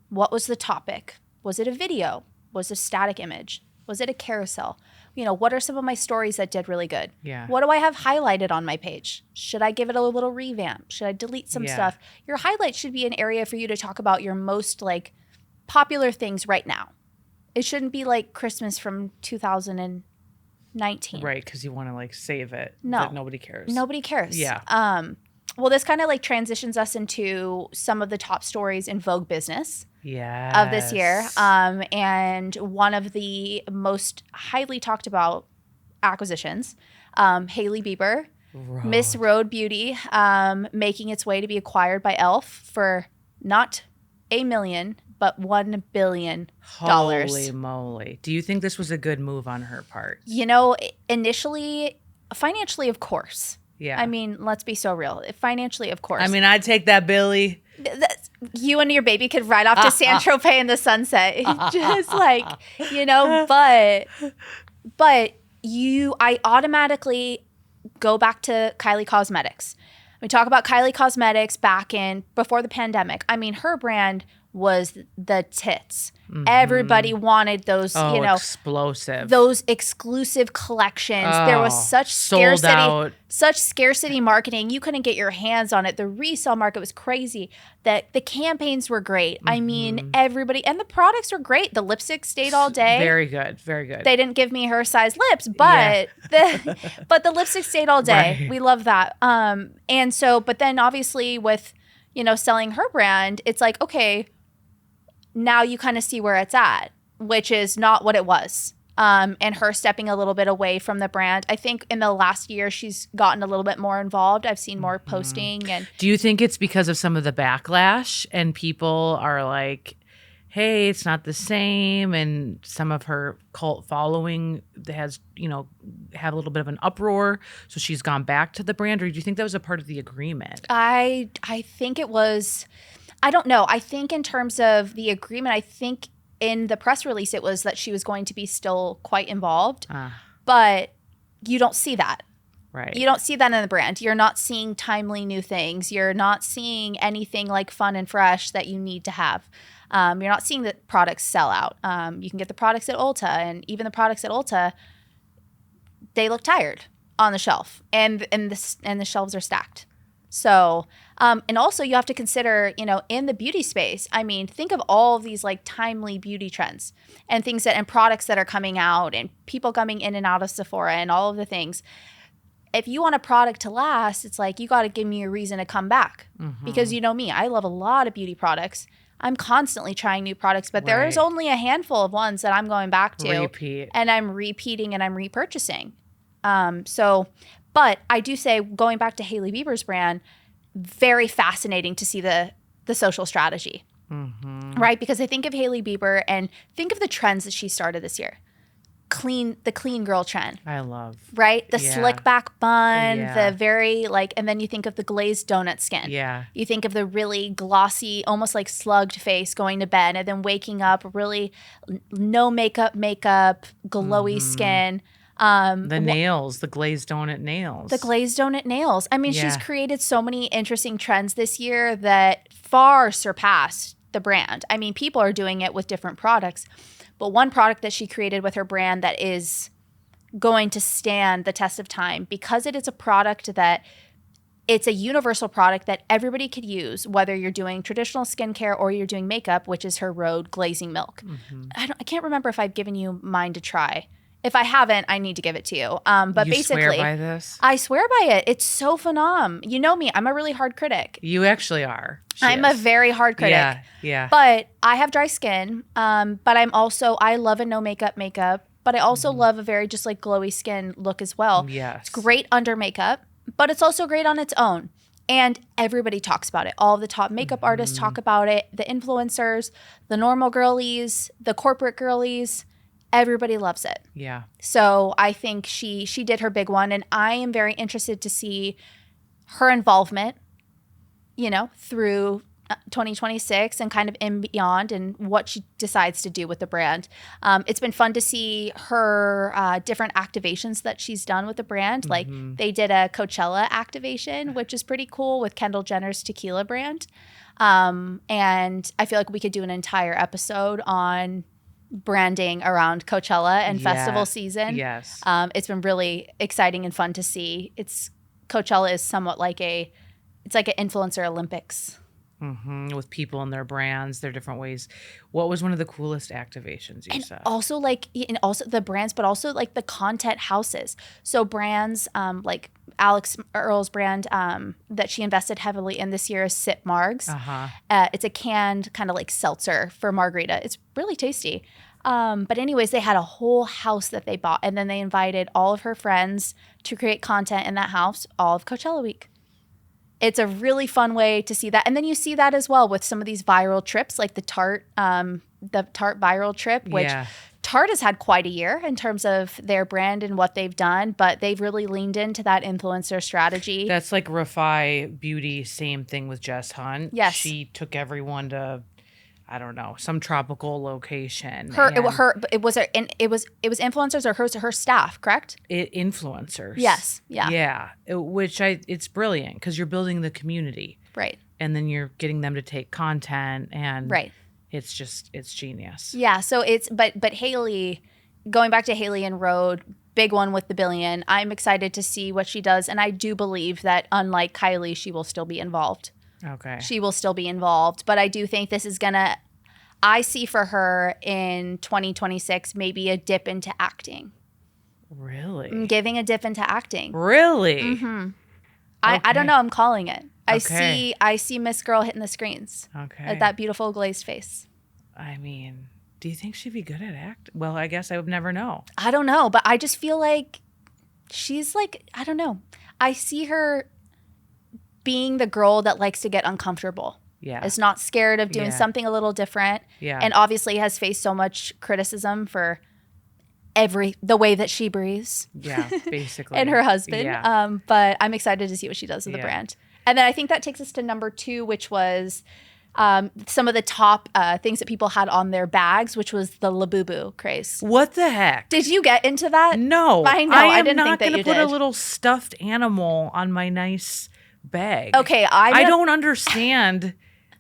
What was the topic? Was it a video? Was it a static image? Was it a carousel? What are some of my stories that did really good? Yeah. What do I have highlighted on my page? Should I give it a little revamp? Should I delete some stuff? Your highlights should be an area for you to talk about your most like popular things right now. It shouldn't be like Christmas from 2019. Right, because you want to like save it. No. That nobody cares. Nobody cares. Yeah. Well, this kind of like transitions us into some of the top stories in Vogue business. Yes. Of this year. And one of the most highly talked about acquisitions, Hailey Bieber, Miss Road Beauty, making its way to be acquired by e.l.f. for not $1 million, but $1 billion. Holy moly. Do you think this was a good move on her part? Initially, financially, of course. Yeah. I mean, let's be so real. Financially, of course. I mean, I'd take that, Billy. You and your baby could ride off to San Tropez in the sunset. Just like, but I automatically go back to Kylie Cosmetics. We talk about Kylie Cosmetics before the pandemic. I mean, her brand was the tits. Everybody wanted those, explosive. Those exclusive collections. There was such scarcity marketing. You couldn't get your hands on it. The resale market was crazy. That the campaigns were great. I mean, everybody, and the products were great. The lipstick stayed all day. Very good, very good. They didn't give me her size lips, but the lipstick stayed all day. Right. We love that. And so, but then obviously with selling her brand, it's like, okay, now you kind of see where it's at, which is not what it was. And her stepping a little bit away from the brand. I think in the last year, she's gotten a little bit more involved. I've seen more posting. And do you think it's because of some of the backlash and people are like, hey, it's not the same, and some of her cult following has, had a little bit of an uproar, so she's gone back to the brand? Or do you think that was a part of the agreement? I think it was... I don't know. I think in terms of the agreement, I think in the press release it was that she was going to be still quite involved. But you don't see that. Right. You don't see that in the brand. You're not seeing timely new things. You're not seeing anything like fun and fresh that you need to have. You're not seeing the products sell out. You can get the products at Ulta, and even the products at Ulta, they look tired on the shelf, and the shelves are stacked. So, and also you have to consider, in the beauty space, I mean, think of all of these like timely beauty trends and things and products that are coming out and people coming in and out of Sephora and all of the things. If you want a product to last, it's like, you got to give me a reason to come back because you know me, I love a lot of beauty products. I'm constantly trying new products, but there is only a handful of ones that I'm going back to. Repeat. And I'm repeating and I'm repurchasing. But I do say, going back to Hailey Bieber's brand, very fascinating to see the social strategy, right? Because I think of Hailey Bieber and think of the trends that she started this year. The clean girl trend. I love. Right? The slick back bun, Yeah. the very and then you think of the glazed donut skin. Yeah. You think of the really glossy, almost like slugged face going to bed and then waking up really no makeup, glowy skin. The nails, the glazed donut nails. The glazed donut nails. I mean, she's Yeah. created so many interesting trends this year that far surpassed the brand. I mean, people are doing it with different products, but one product that she created with her brand that is going to stand the test of time because it is a product that it's a universal product that everybody could use, whether you're doing traditional skincare or you're doing makeup, which is her Rhode Glazing Milk. I can't remember if I've given you mine to try. If I haven't, I need to give it to you. But you basically, swear by this? I swear by it. It's so phenom. You know me. I'm a really hard critic. You actually are. I'm a very hard critic. Yeah, yeah. But I have dry skin. But I love a no makeup, but I also love a very just like glowy skin look as well. Yes. It's great under makeup, but it's also great on its own. And everybody talks about it. All of the top makeup artists talk about it. The influencers, the normal girlies, the corporate girlies, everybody loves it. Yeah. So I think she did her big one. And I am very interested to see her involvement, through 2026 and kind of in beyond, and what she decides to do with the brand. It's been fun to see her different activations that she's done with the brand. Like they did a Coachella activation, which is pretty cool, with Kendall Jenner's tequila brand. And I feel like we could do an entire episode on branding around Coachella and festival season. Yes. It's been really exciting and fun to see. Coachella is somewhat like it's like an influencer Olympics. With people and their brands, their different ways. What was one of the coolest activations you saw? Also also the brands, but also like the content houses. So brands like Alex Earl's brand that she invested heavily in this year is Sip Margs. It's a canned kind of like seltzer for margarita. It's really tasty. But anyways, they had a whole house that they bought, and then they invited all of her friends to create content in that house all of Coachella week. It's a really fun way to see that. And then you see that as well with some of these viral trips, like the Tarte viral trip, which Tarte has had quite a year in terms of their brand and what they've done, but they've really leaned into that influencer strategy. That's like Refi Beauty, same thing with Jess Hunt. Yes. She took everyone to, I don't know, some tropical location. It was influencers or her staff, correct? Influencers. Yes. Yeah. Yeah. It's brilliant because you're building the community. Right. And then you're getting them to take content, and right. It's genius. Yeah. So but Hailey, going back to Hailey and Rhode, big one with the billion. I'm excited to see what she does. And I do believe that unlike Kylie, she will still be involved. Okay. She will still be involved. But I do think this is I see for her in 2026 maybe a dip into acting. Really? I'm giving a dip into acting. Really? Mm-hmm. I don't know. I'm calling it. I see Miss Girl hitting the screens. Okay. With that beautiful glazed face. I mean, do you think she'd be good at acting? Well, I guess I would never know. I don't know. But I just feel like she's like, I don't know. I see her being the girl that likes to get uncomfortable. Yeah. Is not scared of doing something a little different. Yeah. And obviously has faced so much criticism for the way that she breathes. Yeah, basically. And her husband. Yeah. But I'm excited to see what she does with the brand. And then I think that takes us to number 2, which was some of the top things that people had on their bags, which was the Labubu craze. What the heck? Did you get into that? No. I know. I didn't think that you did. I'm not going to put a little stuffed animal on my nice bag. Okay. I don't understand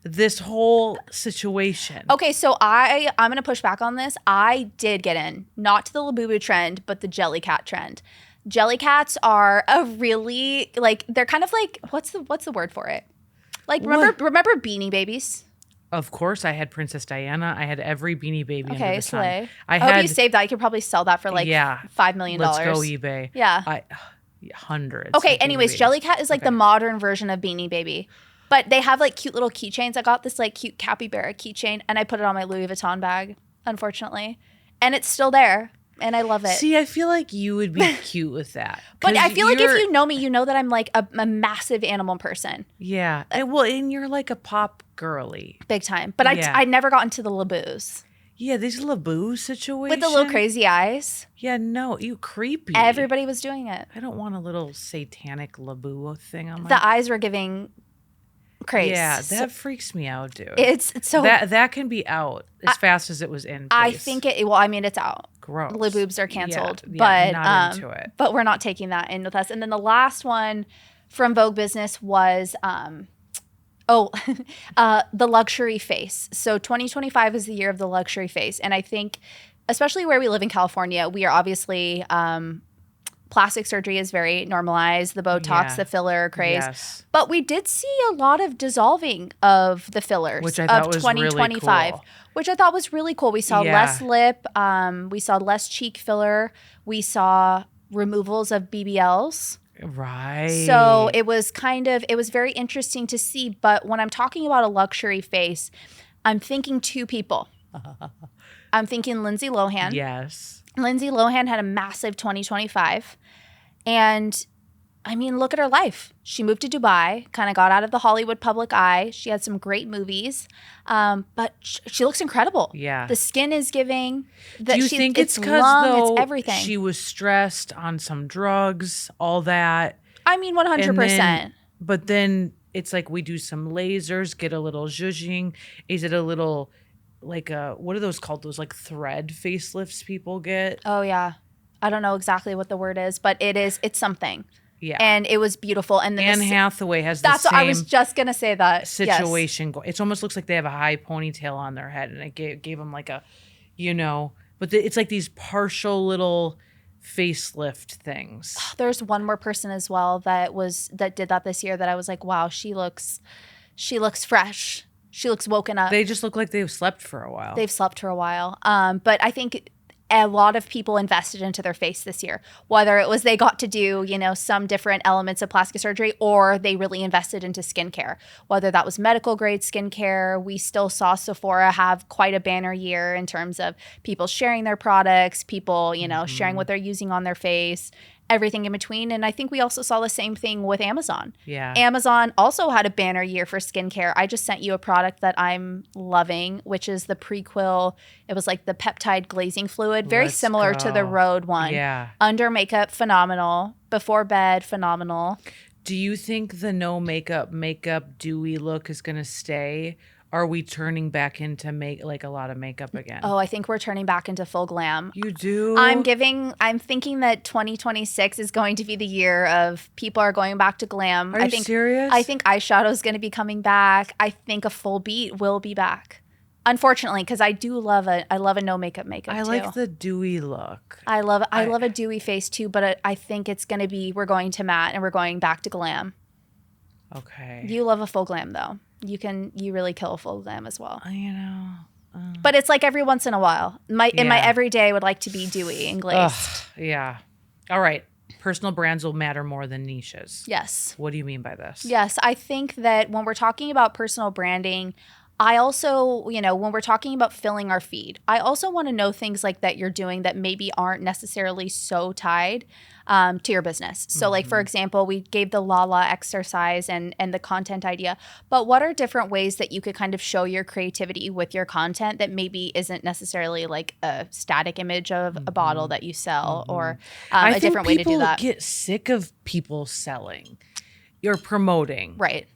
this whole situation. Okay, so I'm going to push back on this. I did get in, not to the Labubu trend, but the Jellycat trend. Jellycats are a really, like, they're kind of like, what's the word for it? Like, remember Beanie Babies? Of course, I had Princess Diana. I had every Beanie Baby under the sun. Slay. I hope you saved that. I could probably sell that for like $5 million. Let's go eBay. Yeah. Hundreds. Okay, anyways, Jellycat is like the modern version of Beanie Baby. But they have like cute little keychains. I got this like cute capybara keychain and I put it on my Louis Vuitton bag, unfortunately. And it's still there. And I love it. See, I feel like you would be cute with that. But I feel like if you know me, you know that I'm like a massive animal person. Yeah. And you're like a pop girly. Big time. But I never got into the Labus. Yeah, these Laboo situations. With the little crazy eyes. Yeah, no, you creepy. Everybody was doing it. I don't want a little satanic Laboo thing on my... The eyes were giving... craze. Yeah, that freaks me out, dude. It's so that can be out as fast as it was in. I think it's out. Gross. Laboobs are canceled, but not into it. But we're not taking that in with us. And then the last one from Vogue Business was the luxury face. So 2025 is the year of the luxury face, and I think, especially where we live in California, we are obviously. Plastic surgery is very normalized, the Botox, the filler craze. Yes. But we did see a lot of dissolving of the fillers which I thought of 2025, really cool. Which I thought was really cool. We saw less lip, we saw less cheek filler, we saw removals of BBLs. Right. So it was very interesting to see. But when I'm talking about a luxury face, I'm thinking 2 people. I'm thinking Lindsay Lohan. Yes. Lindsay Lohan had a massive 2025. And I mean, look at her life. She moved to Dubai, kind of got out of the Hollywood public eye. She had some great movies, but she looks incredible. Yeah. The skin is giving. Do you think it's because, it's though, everything. she was stressed on some drugs, all that? I mean, 100%. But then it's like we do some lasers, get a little zhuzhing. Is it a little, like, what are those called? Those, like, thread facelifts people get? Oh, yeah. I don't know exactly what the word is, but it's something. Yeah. And it was beautiful. And then Anne Hathaway has the that's same what I was just going to say that. situation. Yes. It almost looks like they have a high ponytail on their head, and it gave them like a, but it's like these partial little facelift things. There's one more person as well that did that this year that I was like, wow, she looks fresh. She looks woken up. They just look like they've slept for a while. They've slept for a while. But I think a lot of people invested into their face this year, whether it was they got to do, some different elements of plastic surgery, or they really invested into skincare, whether that was medical grade skincare. We still saw Sephora have quite a banner year in terms of people sharing their products, people, sharing what they're using on their face, everything in between. And I think we also saw the same thing with Amazon. Yeah. Amazon also had a banner year for skincare. I just sent you a product that I'm loving, which is the Prequil. It was like the peptide glazing fluid, very similar to the Rhode one. Yeah. Under makeup, phenomenal. Before bed, phenomenal. Do you think the no makeup dewy look is going to stay? Are we turning back into a lot of makeup again? Oh, I think we're turning back into full glam. You do? I'm thinking that 2026 is going to be the year of people are going back to glam. Are you serious? I think eyeshadow is going to be coming back. I think a full beat will be back. Unfortunately, because I love a no makeup too. I like the dewy look. I love a dewy face too, but I think it's going to be, we're going to matte and we're going back to glam. Okay. You love a full glam though. You really kill a full glam as well. But it's like every once in a while. My everyday I would like to be dewy and glazed. Yeah. All right. Personal brands will matter more than niches. Yes. What do you mean by this? Yes. I think that when we're talking about personal branding, I also, when we're talking about filling our feed, I also want to know things like that you're doing that maybe aren't necessarily so tied to your business. So like, for example, we gave the Lala exercise and the content idea, but what are different ways that you could kind of show your creativity with your content that maybe isn't necessarily like a static image of a bottle that you sell or a different way to do that? I think people get sick of people selling. You're promoting. Right.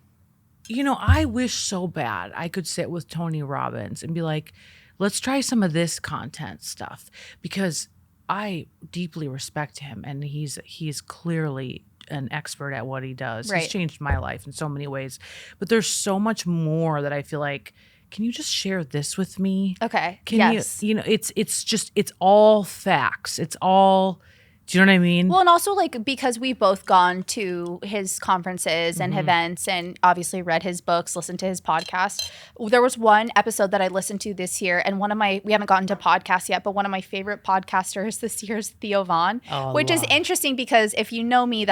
I wish so bad I could sit with Tony Robbins and be like, let's try some of this content stuff, because I deeply respect him and he's clearly an expert at what he does. Right. He's changed my life in so many ways, but there's so much more that I feel like, can you just share this with me? Okay. Can you, it's all facts. It's all, do you know what I mean? Well, and also like because we've both gone to his conferences and events and obviously read his books, listened to his podcast. There was one episode that I listened to this year, and we haven't gotten to podcasts yet, but one of my favorite podcasters this year is Theo Vaughn, which is interesting because if you know me,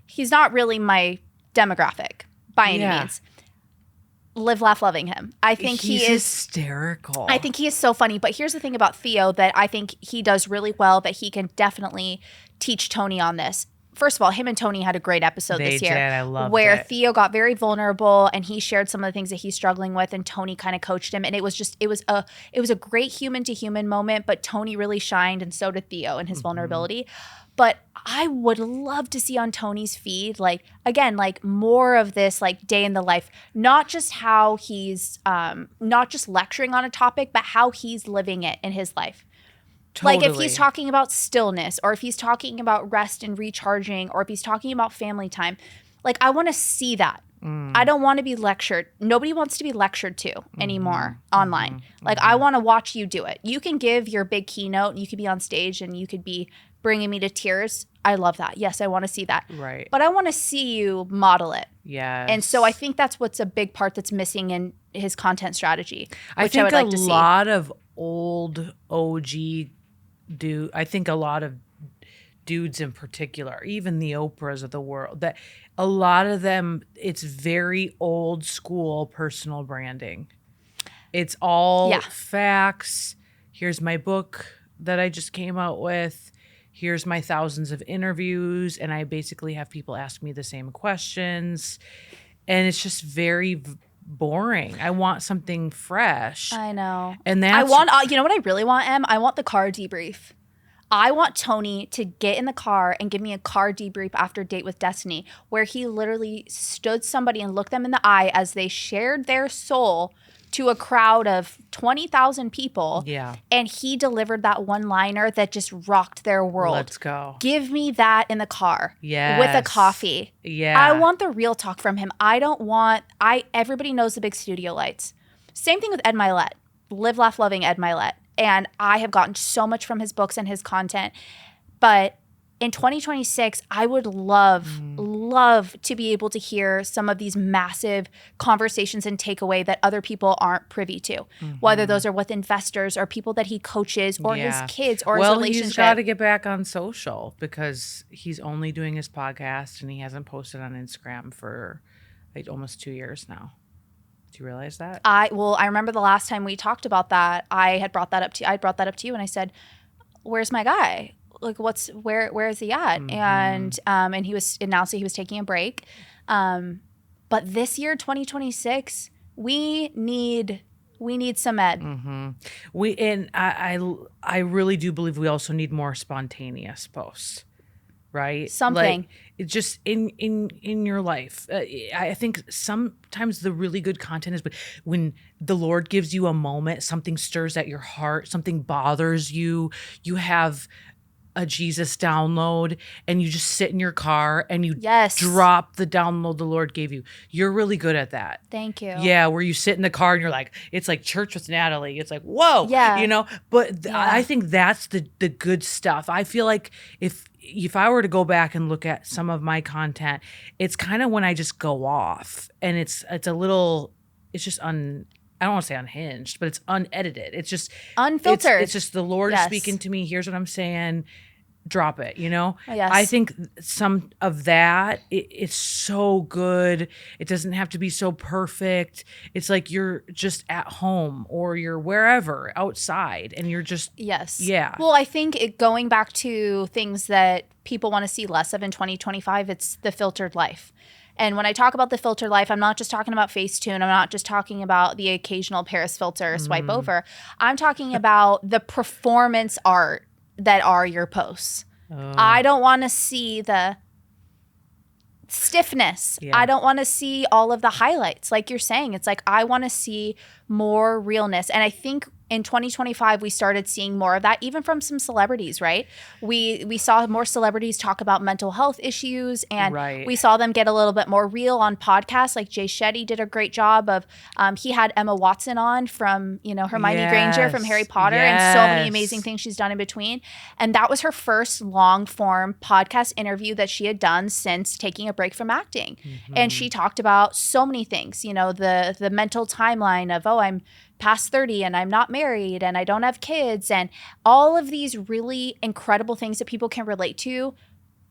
he's not really my demographic by any means. Live, laugh, loving him. I think he's he is hysterical. I think he is so funny. But here's the thing about Theo that I think he does really well, that he can definitely teach Tony on this. First of all, him and Tony had a great episode this year. I loved where it. Theo got very vulnerable and he shared some of the things that he's struggling with, and Tony kind of coached him. And it was a great human to human moment, but Tony really shined and so did Theo in his vulnerability. But I would love to see on Tony's feed, like, again, like more of this like day in the life, not just how he's not just lecturing on a topic, but how he's living it in his life. Totally. Like if he's talking about stillness, or if he's talking about rest and recharging, or if he's talking about family time, like I want to see that. I don't want to be lectured. Nobody wants to be lectured to anymore online. Like I want to watch you do it. You can give your big keynote and you could be on stage and you could be bringing me to tears. I love that. Yes, I want to see that. Right. But I want to see you model it. Yes. And so I think that's what's a big part that's missing in his content strategy. I think would like to see. lot of old OG I think a lot of dudes in particular, even the Oprahs of the world, that a lot of them, it's very old school personal branding. It's all facts. Here's my book that I just came out with. here's my thousands of interviews, and I basically have people ask me the same questions, and it's just very boring. I want something fresh. I know. And that's I want, you know what I really want, Em? I want the car debrief. I want Tony to get in the car and give me a car debrief after Date with Destiny, where he literally stood somebody and looked them in the eye as they shared their soul to a crowd of 20,000 people. Yeah. And he delivered that one-liner that just rocked their world. Let's go. Give me that in the car. Yes. With a coffee. Yeah. I want the real talk from him. Everybody knows the big studio lights. Same thing with Ed Milet. Live, Laugh, Loving Ed Milet. And I have gotten so much from his books and his content. But in 2026, I would love to be able to hear some of these massive conversations and takeaway that other people aren't privy to, whether those are with investors or people that he coaches or his kids or his relationship. He's got to get back on social because he's only doing his podcast and he hasn't posted on Instagram for like almost 2 years now. Do you realize that? I remember the last time we talked about that, I brought that up to you and I said, where's my guy? Like, where is he at? And he was announced that he was taking a break. But this year, 2026, we need some Ed. I really do believe we also need more spontaneous posts. Right? Something. Like, it's just in your life. I think sometimes the really good content is when the Lord gives you a moment, something stirs at your heart, something bothers you, you have a Jesus download and you just sit in your car and you drop the download the Lord gave you. You're really good at that. Thank you. Yeah, where you sit in the car and you're like, it's like church with Natalie. It's like, whoa, yeah. You know, but I think that's the good stuff. I feel like if I were to go back and look at some of my content, it's kind of when I just go off and it's a little, it's just I don't want to say unhinged, but it's unedited. It's just unfiltered. It's just the Lord speaking to me. Here's what I'm saying. Drop it, you know? Yes. I think some of that, it's so good. It doesn't have to be so perfect. It's like you're just at home or you're wherever outside and you're just. Yes. Yeah. Well, I think going back to things that people want to see less of in 2025, it's the filtered life. And when I talk about the filtered life, I'm not just talking about Facetune. I'm not just talking about the occasional Paris filter swipe over. I'm talking about the performance art that are your posts. I don't want to see the stiffness. I don't want to see all of the highlights. Like you're saying, it's like I want to see more realness. And I think in 2025, we started seeing more of that, even from some celebrities, right? We saw more celebrities talk about mental health issues, and we saw them get a little bit more real on podcasts. Like Jay Shetty did a great job of, he had Emma Watson on from, Hermione Granger from Harry Potter, and so many amazing things she's done in between. And that was her first long form podcast interview that she had done since taking a break from acting. And she talked about so many things, the mental timeline of, I'm past 30 and I'm not married and I don't have kids, and all of these really incredible things that people can relate to,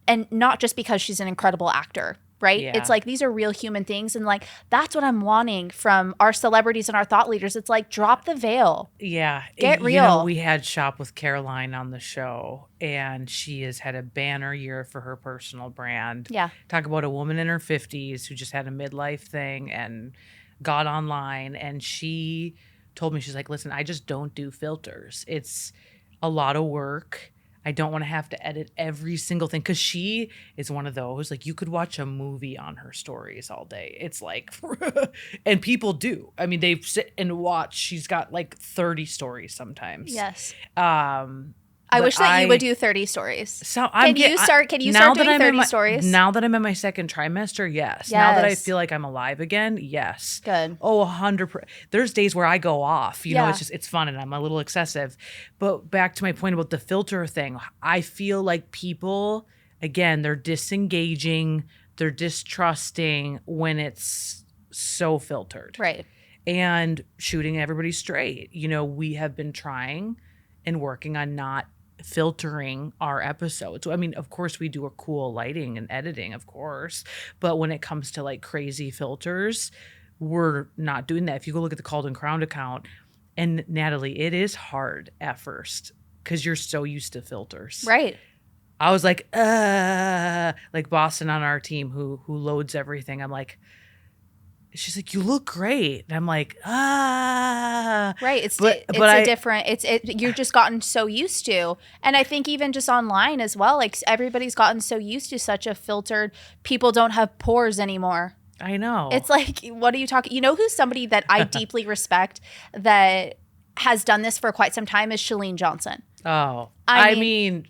and not just because she's an incredible actor, right? Yeah. It's like these are real human things, and like that's what I'm wanting from our celebrities and our thought leaders. It's like drop the veil. Yeah. Get real. We had Shop with Caroline on the show, and she has had a banner year for her personal brand. Yeah. Talk about a woman in her 50s who just had a midlife thing and got online, and she told me, she's like, listen, I just don't do filters. It's a lot of work. I don't want to have to edit every single thing, because she is one of those, like, you could watch a movie on her stories all day. It's like, and people do. I mean, they sit and watch. She's got like 30 stories sometimes. Yes. I wish that you would do 30 stories. So Can you start doing 30 stories? Now that I'm in my second trimester, yes. Now that I feel like I'm alive again, yes. Good. Oh, 100%. There's days where I go off. It's fun and I'm a little excessive. But back to my point about the filter thing, I feel like people, again, they're disengaging, they're distrusting when it's so filtered. Right. And shooting everybody straight. We have been trying and working on not filtering our episodes. I mean, of course we do a cool lighting and editing, of course, but when it comes to like crazy filters, we're not doing that. If you go look at the Called and Crowned account, and Natalie, it is hard at first because you're so used to filters. Right. I was like Boston on our team who loads everything. I'm like, she's like, you look great. And I'm like, Right. You're just gotten so used to. And I think even just online as well, like everybody's gotten so used to such a filtered, people don't have pores anymore. I know. It's like, what are you talking? You know who's somebody that I deeply respect that has done this for quite some time is Chalene Johnson. Oh, I mean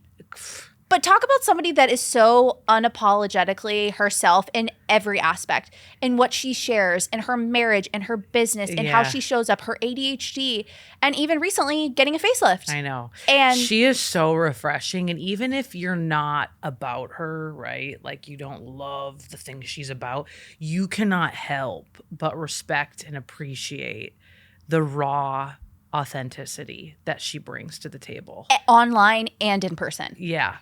but talk about somebody that is so unapologetically herself in every aspect, in what she shares, in her marriage, in her business, and how she shows up, her ADHD, and even recently getting a facelift. I know. And she is so refreshing. And even if you're not about her, right? Like you don't love the things she's about, you cannot help but respect and appreciate the raw authenticity that she brings to the table. Online and in person. Yeah.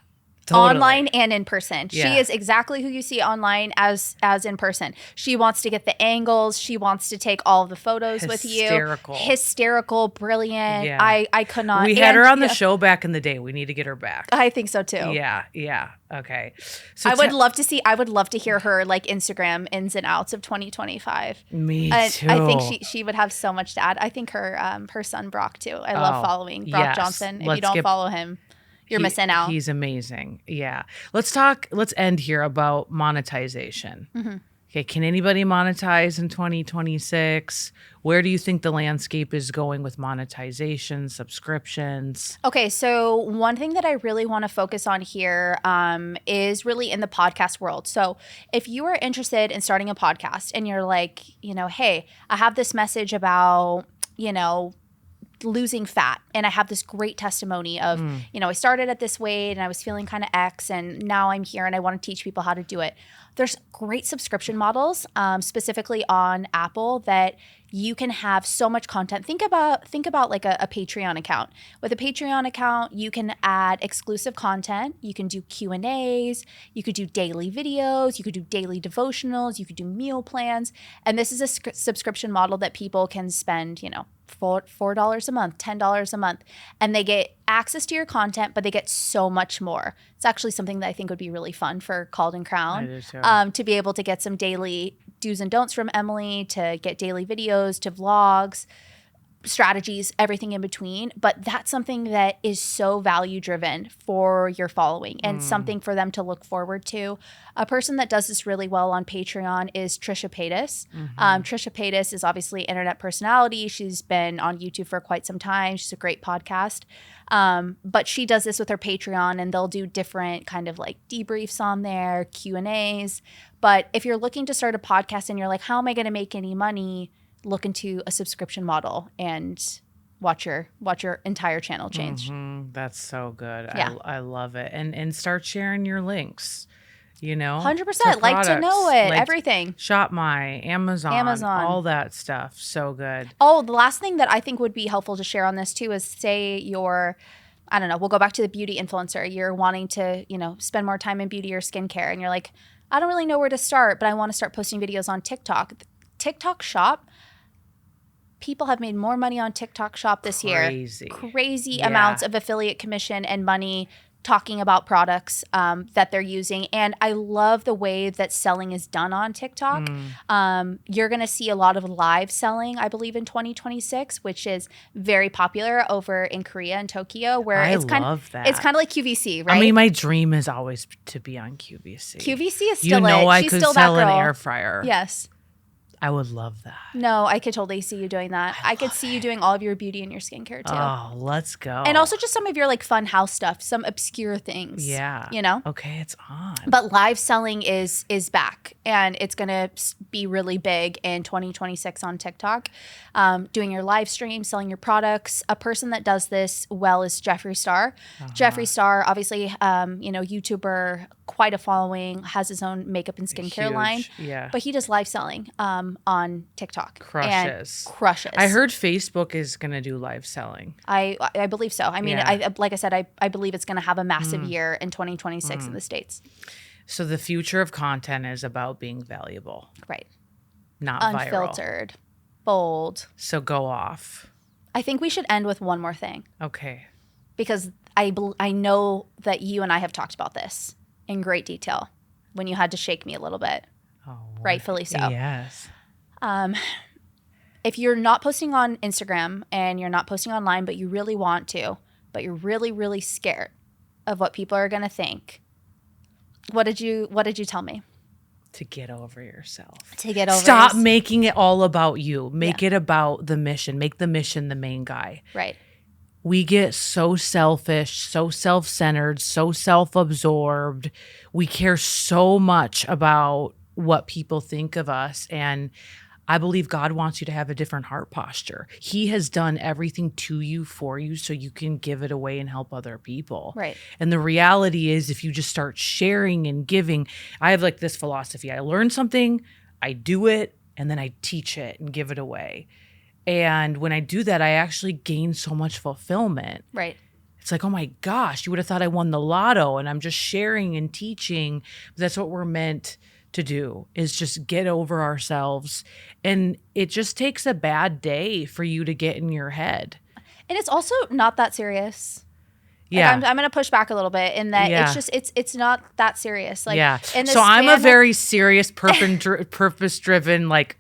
Totally. Online and in person. Yeah. She is exactly who you see online as in person. She wants to get the angles. She wants to take all of the photos with you. Hysterical, brilliant. Yeah. I could not. We had her on the show back in the day. We need to get her back. I think so too. Yeah. Okay. So I would love to hear her like Instagram ins and outs of 2025. Me too. I think she would have so much to add. I think her son Brock too. I love following Brock Johnson. If you don't follow him, you're missing out. He's amazing. Yeah. Let's end here about monetization. Mm-hmm. Okay. Can anybody monetize in 2026? Where do you think the landscape is going with monetization, subscriptions? Okay. So one thing that I really want to focus on here is really in the podcast world. So if you are interested in starting a podcast and you're like, hey, I have this message about, losing fat, and I have this great testimony of I started at this weight and I was feeling kind of X, and now I'm here and I want to teach people how to do it. There's great subscription models specifically on Apple that you can have so much content. Think about like a Patreon account. With a Patreon account, you can add exclusive content. You can do Q&As. You could do daily videos. You could do daily devotionals. You could do meal plans. And this is a subscription model that people can spend, $4 a month, $10 a month, and they get access to your content, but they get so much more. It's actually something that I think would be really fun for Called and Crown, to be able to get some daily do's and don'ts from Emily, to get daily videos, to vlogs, strategies, everything in between. But that's something that is so value driven for your following and something for them to look forward to. A person that does this really well on Patreon is Trisha Paytas. Trisha Paytas is obviously an internet personality. She's been on YouTube for quite some time. She's a great podcast. But she does this with her Patreon, and they'll do different kind of like debriefs on there, Q&As. But if you're looking to start a podcast and you're like, how am I going to make any money? Look into a subscription model and watch your entire channel change. That's so good. Yeah. I love it. And start sharing your links, 100%. Like to know it, everything. Shop My, Amazon, all that stuff. So good. Oh, the last thing that I think would be helpful to share on this too is say you're, I don't know, we'll go back to the beauty influencer. You're wanting to, spend more time in beauty or skincare, and you're like, I don't really know where to start, but I want to start posting videos on TikTok. TikTok Shop. People have made more money on TikTok Shop this year. Crazy amounts of affiliate commission and money talking about products that they're using. And I love the way that selling is done on TikTok. You're going to see a lot of live selling, I believe, in 2026, which is very popular over in Korea and Tokyo, where it's kind of like QVC, right? I mean, my dream is always to be on QVC. QVC is still I She's could still sell that girl. an air fryer. Yes. I would love that. No, I could totally see you doing that. I could see you doing all of your beauty and your skincare too. Oh, let's go. And also just some of your like fun house stuff, some obscure things. Yeah. Okay, it's on. But live selling is back, and it's going to be really big in 2026 on TikTok. Doing your live stream, selling your products. A person that does this well is Jeffree Star. Jeffree Star, obviously, YouTuber, quite a following, has his own makeup and skincare line. Yeah. But he does live selling on TikTok. Crushes. I heard Facebook is going to do live selling. I believe so. I mean, like I said, I believe it's going to have a massive year in 2026 in the States. So the future of content is about being valuable. Right. Not unfiltered, viral. Bold. So go off. I think we should end with one more thing. Okay. Because I know that you and I have talked about this in great detail when you had to shake me a little bit. Oh, Rightfully so. Yes. If you're not posting on Instagram and you're not posting online, but you really want to, but you're really, really scared of what people are going to think, what did you tell me? To get over yourself. To get over Stop making it all about you. Make Yeah. it about the mission. Make the mission the main guy. Right. We get so selfish, so self-centered, so self-absorbed. We care so much about what people think of us. And I believe God wants you to have a different heart posture. He has done everything to you, for you, so you can give it away and help other people. Right. And the reality is, if you just start sharing and giving, I have like this philosophy. I learn something, I do it, and then I teach it and give it away. And when I do that, I actually gain so much fulfillment. Right. It's like, oh my gosh, you would have thought I won the lotto, and I'm just sharing and teaching. But that's what we're meant to do, is just get over ourselves. And it just takes a bad day for you to get in your head. And it's also not that serious. Yeah. Like I'm going to push back a little bit in that Yeah. it's just, it's not that serious. Like, Yeah. in the So I'm a span of- very serious, purpose-driven, like,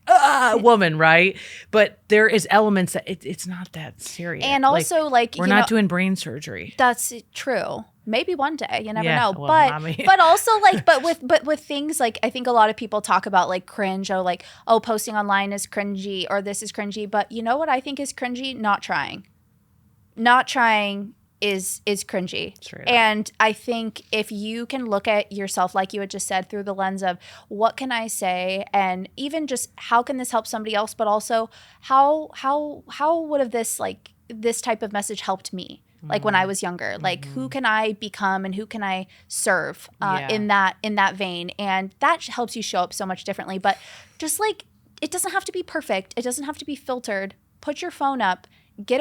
woman, right? But there is elements that it's not that serious. And also, like, we're not doing brain surgery. That's true. Maybe one day, you never Yeah, know. well, but not me. but also like but with things like, I think a lot of people talk about like cringe, or like, oh, posting online is cringy, or this is cringy. But you know what I think is cringy? Not trying. Not trying is cringy. Straight up. And I think if you can look at yourself, like you had just said, through the lens of what can I say, and even just how can this help somebody else, but also how would have this type of message helped me? Like when I was younger, like who can I become and who can I serve in that vein? And that helps you show up so much differently. But just like, it doesn't have to be perfect. It doesn't have to be filtered. Put your phone up, get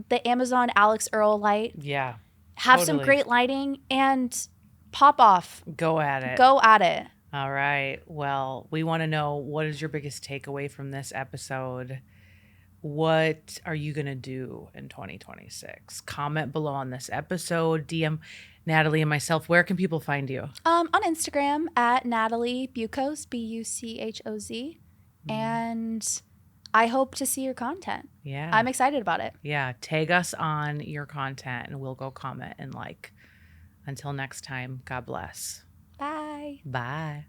the Amazon Alex Earl light. Yeah. Have some great lighting and pop off. Go at it. Go at it. All right. Well, we want to know, what is your biggest takeaway from this episode? What are you going to do in 2026? Comment below on this episode. DM Natalie and myself. Where can people find you? On Instagram at Natalie Buchoz, Buchoz. And I hope to see your content. Yeah. I'm excited about it. Yeah. Tag us on your content and we'll go comment and like. Until next time, God bless. Bye. Bye.